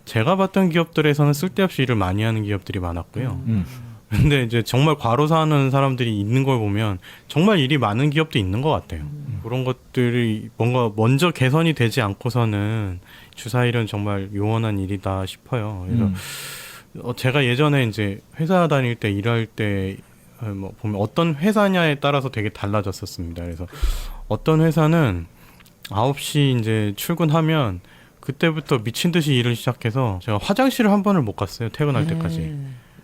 S2: 제가 봤던 기업들에서는 쓸데없이 일을 많이 하는 기업들이 많았고요. 근데 이제 정말 과로사하는 사람들이 있는 걸 보면 정말 일이 많은 기업도 있는 것 같아요. 그런 것들이 뭔가 먼저 개선이 되지 않고서는 주사일은 정말 요원한 일이다 싶어요. 그래서 제가 예전에 이제 회사 다닐 때 일할 때 뭐 보면 어떤 회사냐에 따라서 되게 달라졌었습니다. 그래서 어떤 회사는 9시 이제 출근하면 그때부터 미친 듯이 일을 시작해서 제가 화장실을 한 번을 못 갔어요. 퇴근할 때까지.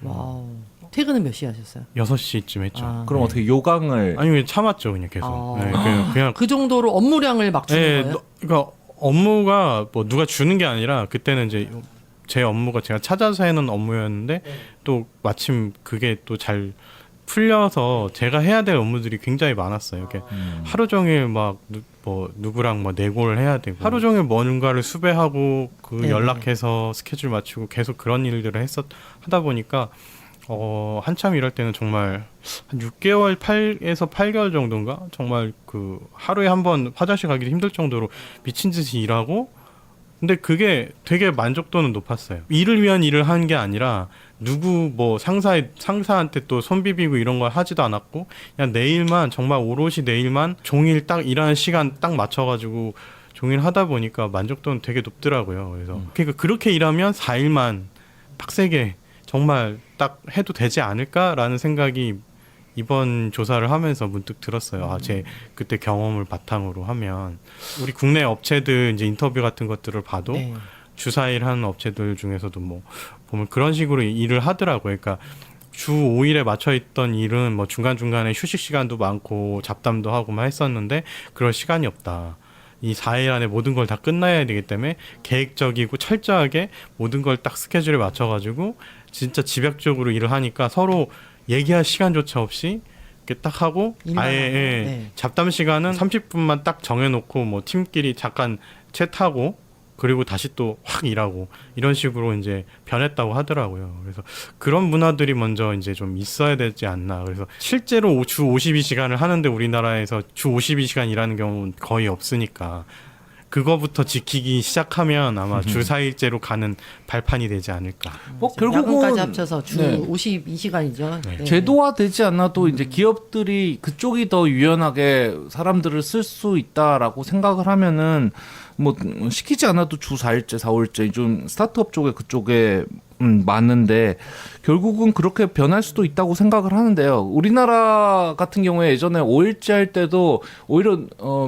S3: 와우. 퇴근은 몇 시에 하셨어요?
S2: 6시쯤 했죠.
S3: 아,
S1: 그럼 어떻게 요강을
S2: 아니 그냥 참았죠. 그냥 계속.
S3: 아.
S2: 네, 그냥
S3: 그 정도로 업무량을 막 주는
S2: 네,
S3: 거예요?
S2: 그러니까 업무가 뭐 누가 주는 게 아니라 그때는 이제 제 업무가 제가 찾아서 해놓은 업무였는데 또 마침 그게 또 잘 풀려서 제가 해야 될 업무들이 굉장히 많았어요. 이렇게 하루 종일 막 뭐 누구랑 뭐 내고를 해야 되고 하루 종일 뭔가를 수배하고 그
S3: 네.
S2: 연락해서 스케줄 맞추고 계속 그런 일들을 하다 보니까 한참 일할 때는 정말 한 6개월 8에서 8개월 정도인가 정말 그 하루에 한 번 화장실 가기도 힘들 정도로 미친 듯이 일하고 근데 그게 되게 만족도는 높았어요. 일을 위한 일을 하는 게 아니라 누구 뭐 상사한테 또 손 비비고 이런 걸 하지도 않았고 그냥 내일만 정말 오롯이 내일만 종일 딱 일하는 시간 딱 맞춰가지고 종일 하다 보니까 만족도는 되게 높더라고요. 그래서 그러니까 그렇게 일하면 4일만 빡세게 정말 딱 해도 되지 않을까라는 생각이 이번 조사를 하면서 문득 들었어요. 아, 제 그때 경험을 바탕으로 하면 우리 국내 업체들 이제 인터뷰 같은 것들을 봐도
S3: 네.
S2: 주사일 하는 업체들 중에서도 뭐 보면 그런 식으로 일을 하더라고요. 그러니까 주 5일에 맞춰 있던 일은 뭐 중간중간에 휴식 시간도 많고 잡담도 하고 막 했었는데 그럴 시간이 없다. 이 4일 안에 모든 걸 다 끝나야 되기 때문에 계획적이고 철저하게 모든 걸 딱 스케줄에 맞춰가지고 진짜 집약적으로 일을 하니까 서로 얘기할 시간조차 없이 이렇게 딱 하고
S3: 일만
S2: 아예
S3: 하고,
S2: 예,
S3: 네.
S2: 잡담 시간은 30분만 딱 정해놓고 뭐 팀끼리 잠깐 챗하고 그리고 다시 또 확 일하고 이런 식으로 이제 변했다고 하더라고요. 그래서 그런 문화들이 먼저 이제 좀 있어야 되지 않나. 그래서 실제로 주 52시간을 하는데 우리나라에서 주 52시간 일하는 경우는 거의 없으니까 그거부터 지키기 시작하면 아마 주 4일제로 가는 발판이 되지 않을까.
S1: 뭐
S3: 야근까지
S1: 결국은
S3: 합쳐서 주
S1: 네.
S3: 52시간이죠. 네.
S1: 제도화되지 않아도 이제 기업들이 그쪽이 더 유연하게 사람들을 쓸 수 있다라고 생각을 하면은 뭐 시키지 않아도 주 4일째, 4일째 좀 스타트업 쪽에 그쪽에 많은데 결국은 그렇게 변할 수도 있다고 생각을 하는데요. 우리나라 같은 경우에 예전에 5일째 할 때도 오히려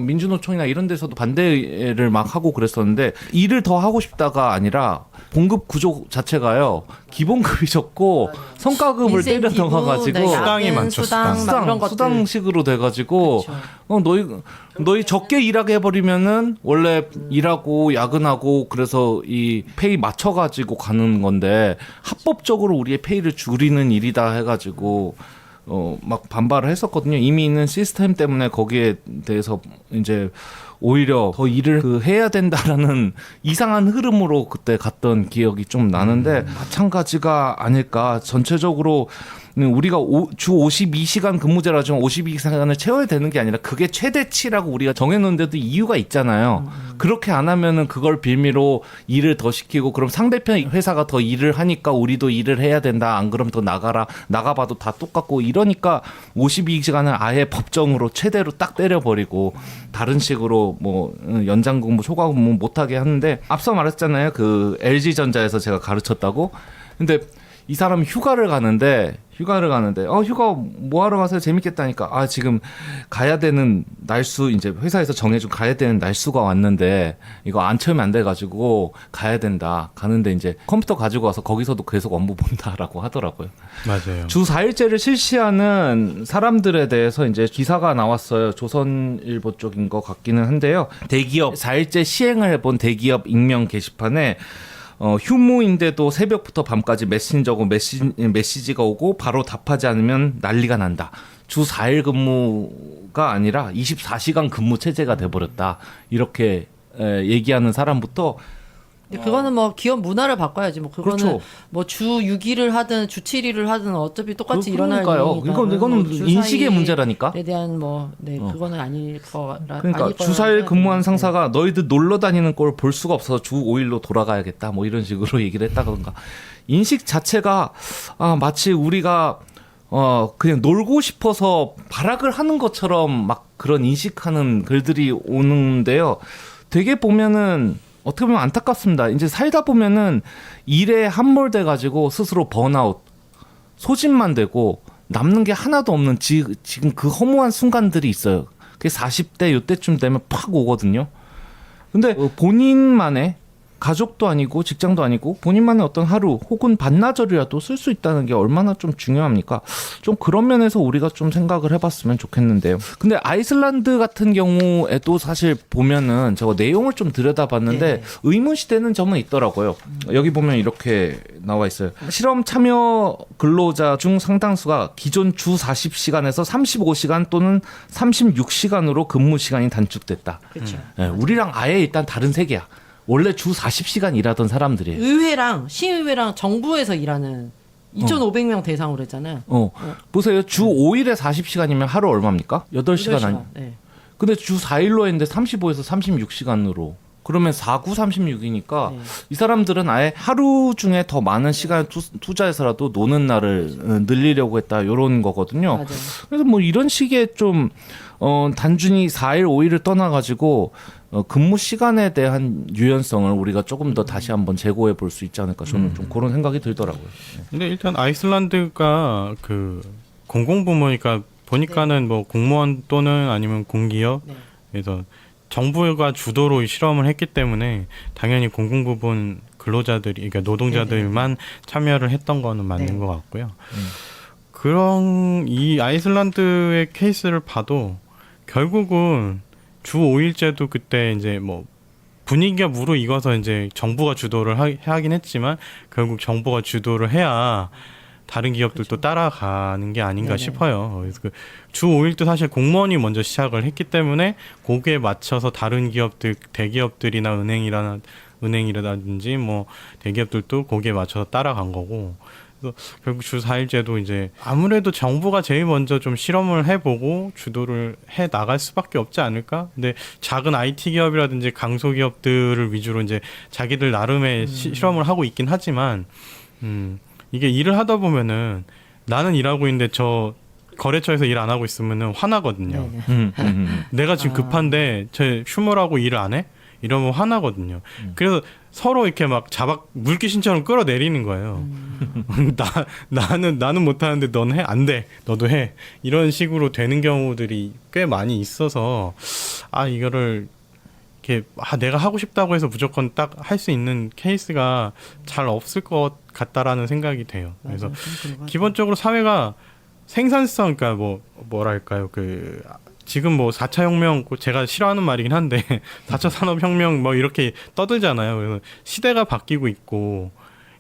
S1: 민주노총이나 이런 데서도 반대를 막 하고 그랬었는데 일을 더 하고 싶다가 아니라 봉급 구조 자체가요. 기본급이 적고 성과급을 때려
S3: 인센티브,
S1: 넣어가지고
S3: 네,
S2: 수당이
S3: 야근,
S2: 많죠,
S3: 수당, 막 이런 것들.
S1: 수당식으로 돼가지고
S3: 그렇죠.
S1: 너희 적게 일하게 해버리면은 원래 일하고 야근하고 그래서 이 페이 맞춰가지고 가는 건데 합법적으로 우리의 페이를 줄이는 일이다 해가지고 막 반발을 했었거든요. 이미 있는 시스템 때문에 거기에 대해서 이제 오히려 더 일을 해야 된다라는 이상한 흐름으로 그때 갔던 기억이 좀 나는데 마찬가지가 아닐까. 전체적으로 우리가 주 52시간 근무제라지만 52시간을 채워야 되는 게 아니라 그게 최대치라고 우리가 정해놓은데도 이유가 있잖아요. 그렇게 안 하면은 그걸 빌미로 일을 더 시키고 그럼 상대편 회사가 더 일을 하니까 우리도 일을 해야 된다. 안 그럼 더 나가라. 나가봐도 다 똑같고 이러니까 52시간을 아예 법정으로 최대로 딱 때려버리고 다른 식으로 뭐 연장 근무, 초과 근무 못하게 하는데 앞서 말했잖아요. 그 LG전자에서 제가 가르쳤다고. 근데 이 사람 휴가를 가는데 휴가 뭐 하러 가세요? 재밌겠다니까. 아, 지금 가야 되는 날수 이제 회사에서 정해준 가야 되는 날수가 왔는데 이거 안 채우면 안 돼가지고 가야 된다. 가는데 이제 컴퓨터 가지고 와서 거기서도 계속 업무 본다라고 하더라고요.
S2: 맞아요.
S1: 주 4일제를 실시하는 사람들에 대해서 이제 기사가 나왔어요. 조선일보 쪽인 것 같기는 한데요. 대기업 4일제 시행을 해본 대기업 익명 게시판에 휴무인데도 새벽부터 밤까지 메신저고 메시지가 오고 바로 답하지 않으면 난리가 난다. 주 4일 근무가 아니라 24시간 근무 체제가 돼버렸다. 이렇게 얘기하는 사람부터
S3: 근데 그거는 뭐 기업 문화를 바꿔야지. 뭐 그거는
S1: 그렇죠.
S3: 뭐 주 6일을 하든 주 7일을 하든 어차피 똑같이 일어날
S1: 그러니까요.
S3: 일이니까.
S1: 이거는
S3: 뭐 주
S1: 인식의
S3: 4일에
S1: 문제라니까.
S3: 대한 뭐 그거는 아닐 거라.
S1: 그러니까
S3: 아닐
S1: 주
S3: 거라는
S1: 4일 근무한
S3: 생각이
S1: 상사가 너희들 놀러 다니는 걸 볼 수가 없어서 주 5일로 돌아가야겠다. 뭐 이런 식으로 얘기를 했다던가. 인식 자체가 마치 우리가 그냥 놀고 싶어서 발악을 하는 것처럼 막 그런 인식하는 글들이 오는데요. 되게 보면은 어떻게 보면 안타깝습니다. 이제 살다 보면은 일에 함몰돼 가지고 스스로 번아웃, 소진만 되고 남는 게 하나도 없는 지금 그 허무한 순간들이 있어요. 그게 40대 요때쯤 되면 팍 오거든요. 근데 본인만의 가족도 아니고 직장도 아니고 본인만의 어떤 하루 혹은 반나절이라도 쓸 수 있다는 게 얼마나 좀 중요합니까? 좀 그런 면에서 우리가 좀 생각을 해봤으면 좋겠는데요. 근데 아이슬란드 같은 경우에도 사실 보면은 저거 내용을 좀 들여다봤는데
S3: 네.
S1: 의문시되는 점은 있더라고요. 여기 보면 이렇게 나와 있어요. 실험 참여 근로자 중 상당수가 기존 주 40시간에서 35시간 또는 36시간으로 근무 시간이 단축됐다.
S3: 그렇죠.
S1: 네, 우리랑 아예 일단 다른 세계야. 원래 주 40시간 일하던 사람들이에요.
S3: 의회랑 시의회랑 정부에서 일하는 2,500명 대상으로 했잖아요.
S1: 보세요. 주 5일에 40시간이면 하루 얼마입니까? 8시간 아니.
S3: 네.
S1: 근데 주 4일로 했는데 35에서 36시간으로. 그러면 4, 9, 36이니까
S3: 네.
S1: 이 사람들은 아예 하루 중에 더 많은 시간을 투자해서라도 노는 날을 늘리려고 했다. 이런 거거든요.
S3: 맞아요.
S1: 그래서 뭐 이런 식의 좀 단순히 4일, 5일을 떠나가지고 근무 시간에 대한 유연성을 우리가 조금 더 다시 한번 재고해 볼 수 있지 않을까 저는 좀 그런 생각이 들더라고요.
S2: 근데 일단 아이슬란드가 그 공공부문이니까 보니까는 뭐 공무원 또는 아니면 공기업
S3: 네.
S2: 그래서 정부가 주도로 실험을 했기 때문에 당연히 공공부문 근로자들이 그러니까 노동자들만 참여를 했던 거는 맞는
S3: 네.
S2: 것 같고요. 그런 이 아이슬란드의 케이스를 봐도 결국은 주 5일제도 그때 이제 뭐 분위기가 무르익어서 이제 정부가 주도를 하긴 했지만 결국 정부가 주도를 해야 다른 기업들도 따라가는 게 아닌가
S3: 네네.
S2: 싶어요. 그래서 그 주 5일도 사실 공무원이 먼저 시작을 했기 때문에 거기에 맞춰서 다른 기업들, 대기업들이나 은행이라든지 뭐 대기업들도 거기에 맞춰서 따라간 거고. 그래서 결국 주 4일제도 이제 아무래도 정부가 제일 먼저 좀 실험을 해보고 주도를 해 나갈 수밖에 없지 않을까? 근데 작은 IT 기업이라든지 강소기업들을 위주로 이제 자기들 나름의 실험을 하고 있긴 하지만, 이게 일을 하다 보면은 나는 일하고 있는데 저 거래처에서 일 안 하고 있으면은 화나거든요.
S3: 네네.
S2: 내가 지금 급한데 제 휴무라고 일을 안 해? 이러면 화나거든요. 그래서 서로 이렇게 막 물귀신처럼 끌어내리는 거예요. 나는 못하는데 넌 해? 안 돼. 너도 해. 이런 식으로 되는 경우들이 꽤 많이 있어서 이거를 이렇게 내가 하고 싶다고 해서 무조건 딱 할 수 있는 케이스가 잘 없을 것 같다라는 생각이 돼요. 그래서 기본적으로 사회가 생산성, 그러니까 뭐랄까요, 지금 뭐 4차 혁명, 제가 싫어하는 말이긴 한데 4차 산업혁명 뭐 이렇게 떠들잖아요. 그래서 시대가 바뀌고 있고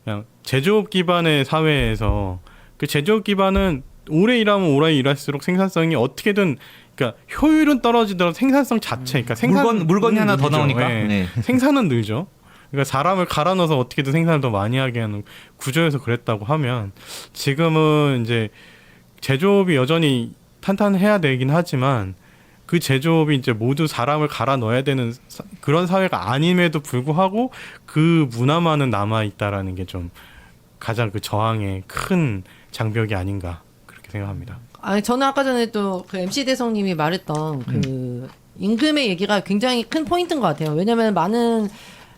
S2: 그냥 제조업 기반의 사회에서 그 제조업 기반은 오래 일하면 오래 일할수록 생산성이 어떻게든 그러니까 효율은 떨어지더라도 생산성 자체, 그러니까
S1: 물건이 하나 더
S2: 늘죠.
S1: 나오니까.
S2: 네.
S1: 네.
S2: 생산은 늘죠. 그러니까 사람을 갈아 넣어서 어떻게든 생산을 더 많이 하게 하는 구조에서 그랬다고 하면 지금은 이제 제조업이 여전히 탄탄해야 되긴 하지만 그 제조업이 이제 모두 사람을 갈아 넣어야 되는 그런 사회가 아님에도 불구하고 그 문화만은 남아 있다라는 게 좀 가장 그 저항의 큰 장벽이 아닌가 그렇게 생각합니다.
S3: 저는 아까 전에 또 그 MC 대성님이 말했던 그 임금의 얘기가 굉장히 큰 포인트인 것 같아요. 왜냐하면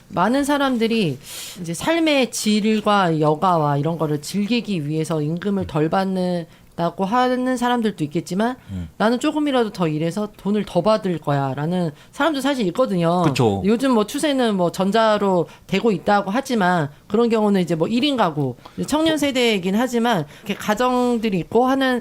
S3: 많은 사람들이 이제 삶의 질과 여가와 이런 거를 즐기기 위해서 임금을 덜 받는다고 하는 사람들도 있겠지만 나는 조금이라도 더 일해서 돈을 더 받을 거야 라는 사람도 사실 있거든요.
S1: 그쵸.
S3: 요즘 뭐 추세는 뭐 전자로 되고 있다고 하지만 그런 경우는 이제 뭐 1인 가구, 청년 세대이긴 하지만 이렇게 가정들이 있고 하는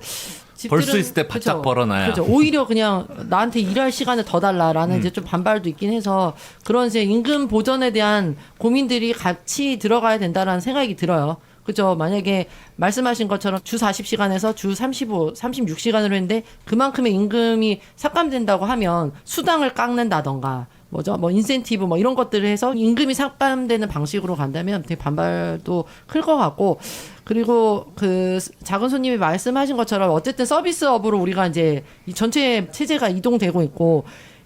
S1: 벌 수 있을 때 바짝
S3: 그죠.
S1: 벌어놔야.
S3: 그죠. 오히려 그냥 나한테 일할 시간을 더 달라라는 이제 좀 반발도 있긴 해서 그런 이제 임금 보전에 대한 고민들이 같이 들어가야 된다라는 생각이 들어요. 그죠. 만약에 말씀하신 것처럼 주 40시간에서 주 36시간으로 했는데 그만큼의 임금이 삭감된다고 하면 수당을 깎는다던가 뭐 인센티브 뭐 이런 것들을 해서 임금이 삭감되는 방식으로 간다면 되게 반발도 클 것 같고 그리고 그 작은 손님이 말씀하신 것처럼 어쨌든 서비스업으로 우리가 이제 이 전체 체제가 이동되고 있고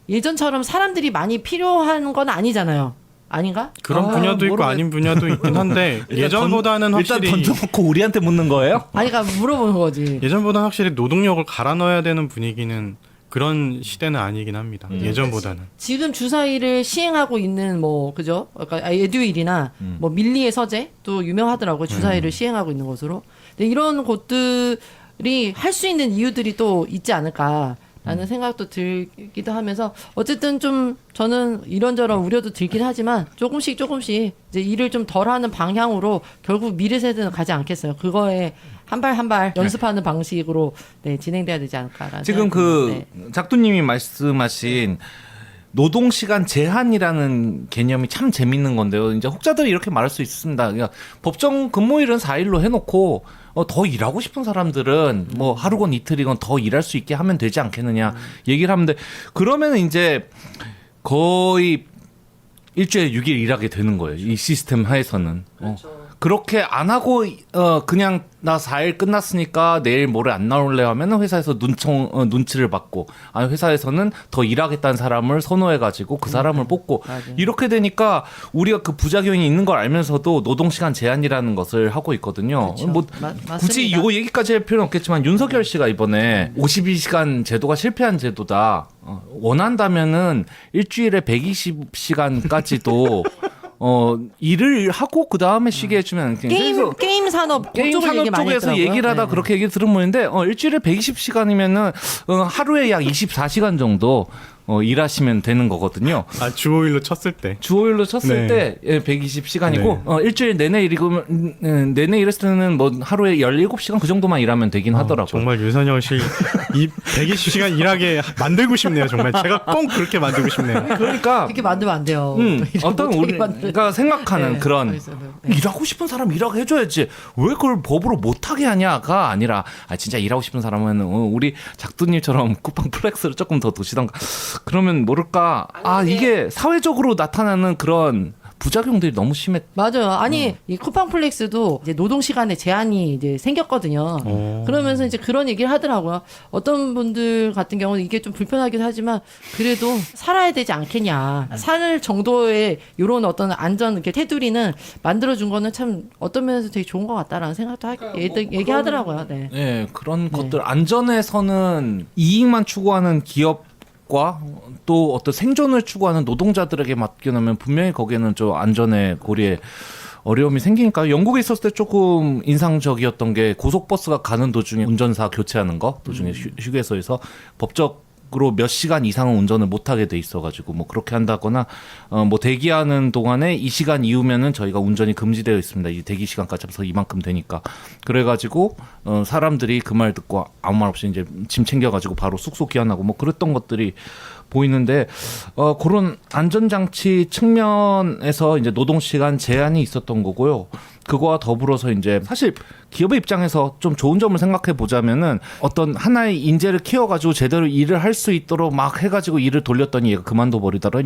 S3: 예전처럼 사람들이 많이 필요한 건 아니잖아요. 아닌가?
S2: 그런 분야도 있고 아닌 분야도 있긴 한데 예전보다는 확실히
S1: 일단 던져놓고 우리한테 묻는 거예요?
S3: 아니, 그러니까 물어보는 거지.
S2: 예전보다는 확실히 노동력을 갈아 넣어야 되는 분위기는 그런 시대는 아니긴 합니다. 예전보다는.
S3: 지금 주사일을 시행하고 있는 뭐 그죠? 그러니까 에듀일이나 뭐 밀리의 서재도 유명하더라고요. 주사일을 시행하고 있는 것으로. 근데 이런 곳들이 할 수 있는 이유들이 또 있지 않을까라는 생각도 들기도 하면서 어쨌든 좀 저는 이런저런 우려도 들긴 하지만 조금씩 이제 일을 좀 덜하는 방향으로 결국 미래 세대는 가지 않겠어요. 그거에 한 발 연습하는 방식으로 진행돼야 되지 않을까라는
S1: 지금
S3: 생각이 듭니다.
S1: 작두님이 말씀하신 노동시간 제한이라는 개념이 참 재밌는 건데요. 이제 혹자들이 이렇게 말할 수 있습니다. 그러니까 법정 근무일은 4일로 해놓고 더 일하고 싶은 사람들은 뭐 하루건 이틀이건 더 일할 수 있게 하면 되지 않겠느냐 얘기를 하는데 그러면 이제 거의 일주일에 6일 일하게 되는 거예요. 이 시스템 하에서는. 그렇게 안 하고 그냥 나 4일 끝났으니까 내일 모레 안 나올래 하면은 회사에서 눈치를 받고 회사에서는 더 일하겠다는 사람을 선호해가지고 그 사람을 뽑고
S3: 맞아요.
S1: 이렇게 되니까 우리가 그 부작용이 있는 걸 알면서도 노동시간 제한이라는 것을 하고 있거든요.
S3: 그렇죠.
S1: 뭐 굳이
S3: 맞습니다.
S1: 요 얘기까지 할 필요는 없겠지만 윤석열 씨가 이번에 52시간 제도가 실패한 제도다. 원한다면은 일주일에 120시간까지도 일을 하고 그 다음에 쉬게 해주면
S3: 게임 산업
S1: 게임
S3: 그쪽을
S1: 산업
S3: 얘기 많이
S1: 쪽에서
S3: 했더라고요.
S1: 얘기를 하다
S3: 네.
S1: 그렇게 얘기 들은 모는데 일주일에 120시간이면은 하루에 약 24시간 정도 일하시면 되는 거거든요.
S2: 주 5일로 쳤을 때.
S1: 주 5일로 쳤을
S2: 네.
S1: 때 120시간이고 일주일 내내 내내 일했을 때는 뭐 하루에 17시간 그 정도만 일하면 되긴 하더라고요.
S2: 정말 윤석열 씨 이 120시간 일하게 만들고 싶네요. 정말 제가 꼭 그렇게 만들고 싶네요.
S1: 그러니까
S3: 그렇게 만들면 안 돼요.
S1: 어떤
S3: 못하게
S1: 우리가 생각하는
S3: 네,
S1: 그런
S3: 알겠어요. 네.
S1: 일하고 싶은 사람 일하게 해줘야지 왜 그걸 법으로 못하게 하냐가 아니라 진짜 일하고 싶은 사람은 우리 작두님처럼 쿠팡 플렉스를 조금 더 두시던가 그러면 모를까 이게 사회적으로 나타나는 그런 부작용들이 너무 심했.
S3: 맞아요. 아니 이 쿠팡 플렉스도 이제 노동 시간에 제한이 이제 생겼거든요. 그러면서 이제 그런 얘기를 하더라고요. 어떤 분들 같은 경우는 이게 좀 불편하긴 하지만 그래도 살아야 되지 않겠냐. 살 정도의 이런 어떤 안전 이렇게 테두리는 만들어준 거는 참 어떤 면에서 되게 좋은 것 같다라는 생각도 얘기하더라고요. 네.
S1: 네 그런 것들 안전에서는 이익만 추구하는 기업 또 어떤 생존을 추구하는 노동자들에게 맡겨놓으면 분명히 거기에는 좀 안전의 고리에 어려움이 생기니까 영국에 있었을 때 조금 인상적이었던 게 고속버스가 가는 도중에 운전사 교체하는 거 도중에 휴게소에서 법적으로 몇 시간 이상은 운전을 못하게 돼 있어가지고 뭐 그렇게 한다거나 뭐 대기하는 동안에 이 시간 이후면은 저희가 운전이 금지되어 있습니다. 이 대기 시간까지 합해서 이만큼 되니까 그래가지고 사람들이 그 말 듣고 아무 말 없이 이제 짐 챙겨가지고 바로 숙소 귀환하고 뭐 그랬던 것들이 보이는데 그런 안전장치 측면에서 이제 노동시간 제한이 있었던 거고요. 그거와 더불어서 이제 사실 기업의 입장에서 좀 좋은 점을 생각해 보자면은 어떤 하나의 인재를 키워가지고 제대로 일을 할 수 있도록 막 해가지고 일을 돌렸더니 얘가 그만둬 버리더라.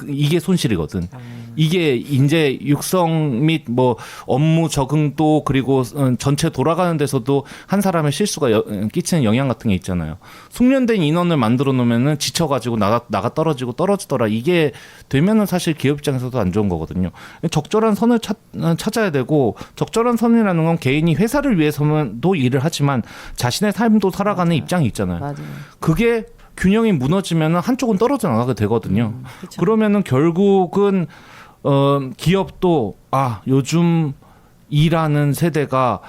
S1: 이게 손실이거든. 이게 인재 육성 및 뭐 업무 적응도 그리고 전체 돌아가는 데서도 한 사람의 실수가 끼치는 영향 같은 게 있잖아요. 숙련된 인원을 만들어 놓으면은 지쳐가지고 나가 떨어지더라. 이게 되면은 사실 기업 입장에서도 안 좋은 거거든요. 적절한 선을 찾아야 되고 적절한 선이라는 건 개인이 회사를 위해서도 일을 하지만 자신의 삶도 살아가는 입장이 있잖아요.
S3: 맞아요.
S1: 그게 균형이 무너지면 한쪽은 떨어져 나가게 되거든요.
S3: 그쵸.
S1: 그러면은 결국은 기업도 요즘 일하는 세대가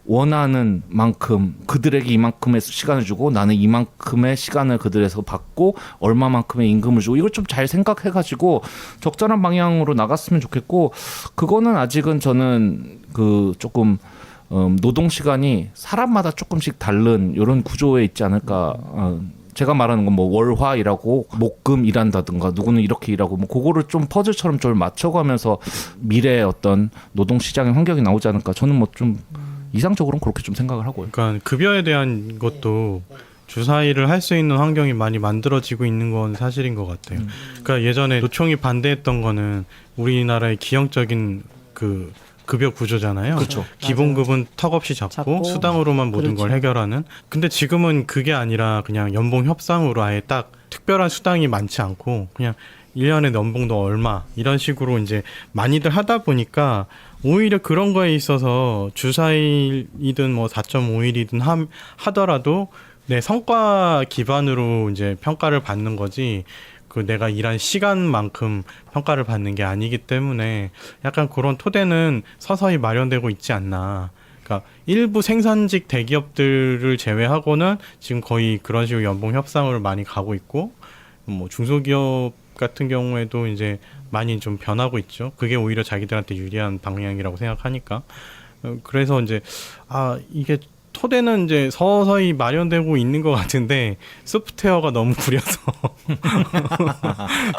S1: 원하는 만큼 그들에게 이만큼의 시간을 주고 나는 이만큼의 시간을 그들에서 받고 얼마만큼의 임금을 주고 이걸 좀 잘 생각해가지고 적절한 방향으로 나갔으면 좋겠고 그거는 아직은 저는 그 조금 노동 시간이 사람마다 조금씩 다른 이런 구조에 있지 않을까. 제가 말하는 건 뭐 월화 일하고 목금 일한다든가 누구는 이렇게 일하고 뭐 그거를 좀 퍼즐처럼 좀 맞춰가면서 미래의 어떤 노동 시장의 환경이 나오지 않을까. 저는 뭐 좀 이상적으로는 그렇게 좀 생각을 하고요.
S2: 그러니까 급여에 대한 것도 주사일을 할 수 있는 환경이 많이 만들어지고 있는 건 사실인 것 같아요. 그러니까 예전에 노총이 반대했던 거는 우리나라의 기형적인 그 급여 구조잖아요.
S1: 그렇죠.
S2: 기본급은 턱없이 잡고 수당으로만 모든 걸 해결하는. 근데 지금은 그게 아니라 그냥 연봉 협상으로 아예 딱 특별한 수당이 많지 않고 그냥 1년에 연봉도 얼마 이런 식으로 이제 많이들 하다 보니까 오히려 그런 거에 있어서 주사일이든 뭐 4.5일이든 하더라도 내 성과 기반으로 이제 평가를 받는 거지 그 내가 일한 시간만큼 평가를 받는 게 아니기 때문에 약간 그런 토대는 서서히 마련되고 있지 않나. 그러니까 일부 생산직 대기업들을 제외하고는 지금 거의 그런 식으로 연봉 협상을 많이 가고 있고 뭐 중소기업 같은 경우에도 이제 많이 좀 변하고 있죠. 그게 오히려 자기들한테 유리한 방향이라고 생각하니까. 그래서 이제 이게 토대는 이제 서서히 마련되고 있는 것 같은데 소프트웨어가 너무 구려서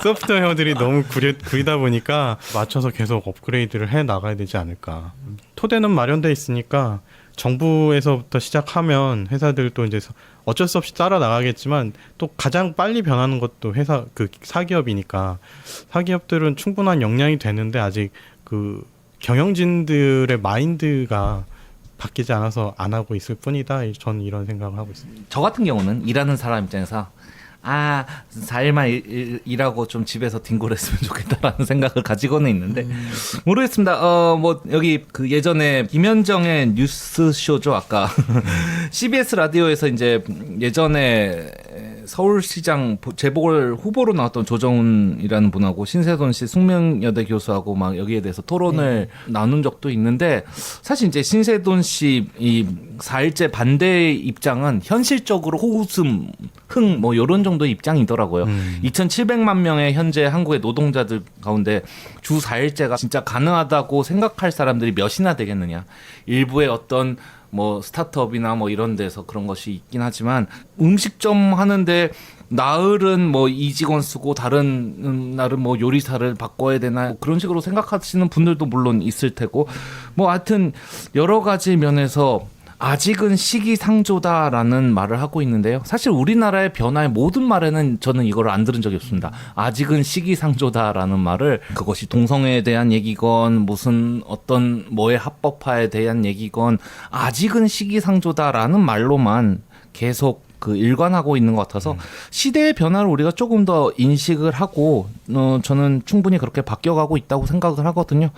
S2: 소프트웨어들이 너무 구리다 보니까 맞춰서 계속 업그레이드를 해 나가야 되지 않을까. 토대는 마련돼 있으니까 정부에서부터 시작하면 회사들도 이제 어쩔 수 없이 따라 나가겠지만 또 가장 빨리 변하는 것도 사기업이니까 사기업들은 충분한 역량이 되는데 아직 그 경영진들의 마인드가 바뀌지 않아서 안 하고 있을 뿐이다. 저는 이런 생각을 하고 있습니다.
S1: 저 같은 경우는 일하는 사람 입장에서 4일만 일하고 좀 집에서 뒹굴했으면 좋겠다라는 생각을 가지고는 있는데 모르겠습니다. 뭐 여기 그 예전에 김현정의 뉴스쇼죠. 아까 CBS 라디오에서 이제 예전에 서울시장 재보궐 후보로 나왔던 조정훈이라는 분하고 신세돈 씨 숙명여대 교수하고 막 여기에 대해서 토론을 나눈 적도 있는데 사실 이제 신세돈 씨 이 4일째 반대 입장은 현실적으로 호웃음, 흥 뭐 이런 정도의 입장이더라고요. 2,700만 명의 현재 한국의 노동자들 가운데 주 4일째가 진짜 가능하다고 생각할 사람들이 몇이나 되겠느냐. 일부의 어떤 뭐 스타트업이나 뭐 이런 데서 그런 것이 있긴 하지만 음식점 하는데 나흘은 뭐 이 직원 쓰고 다른 날은 뭐 요리사를 바꿔야 되나 그런 식으로 생각하시는 분들도 물론 있을 테고 뭐 하여튼 여러 가지 면에서 아직은 시기상조다라는 말을 하고 있는데요. 사실 우리나라의 변화의 모든 말에는 저는 이걸 안 들은 적이 없습니다. 아직은 시기상조다라는 말을 그것이 동성애에 대한 얘기건 무슨 어떤 뭐의 합법화에 대한 얘기건 아직은 시기상조다라는 말로만 계속 그 일관하고 있는 것 같아서 시대의 변화를 우리가 조금 더 인식을 하고 저는 충분히 그렇게 바뀌어가고 있다고 생각을 하거든요.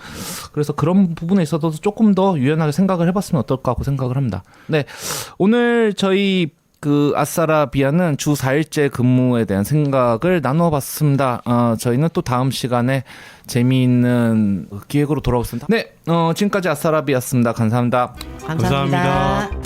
S1: 그래서 그런 부분에 있어서도 조금 더 유연하게 생각을 해봤으면 어떨까 하고 생각을 합니다. 네, 오늘 저희 그 아싸라비아는 주 4일째 근무에 대한 생각을 나눠봤습니다. 저희는 또 다음 시간에 재미있는 기획으로 돌아오겠습니다. 네, 지금까지 아싸라비였습니다. 감사합니다.
S3: 감사합니다.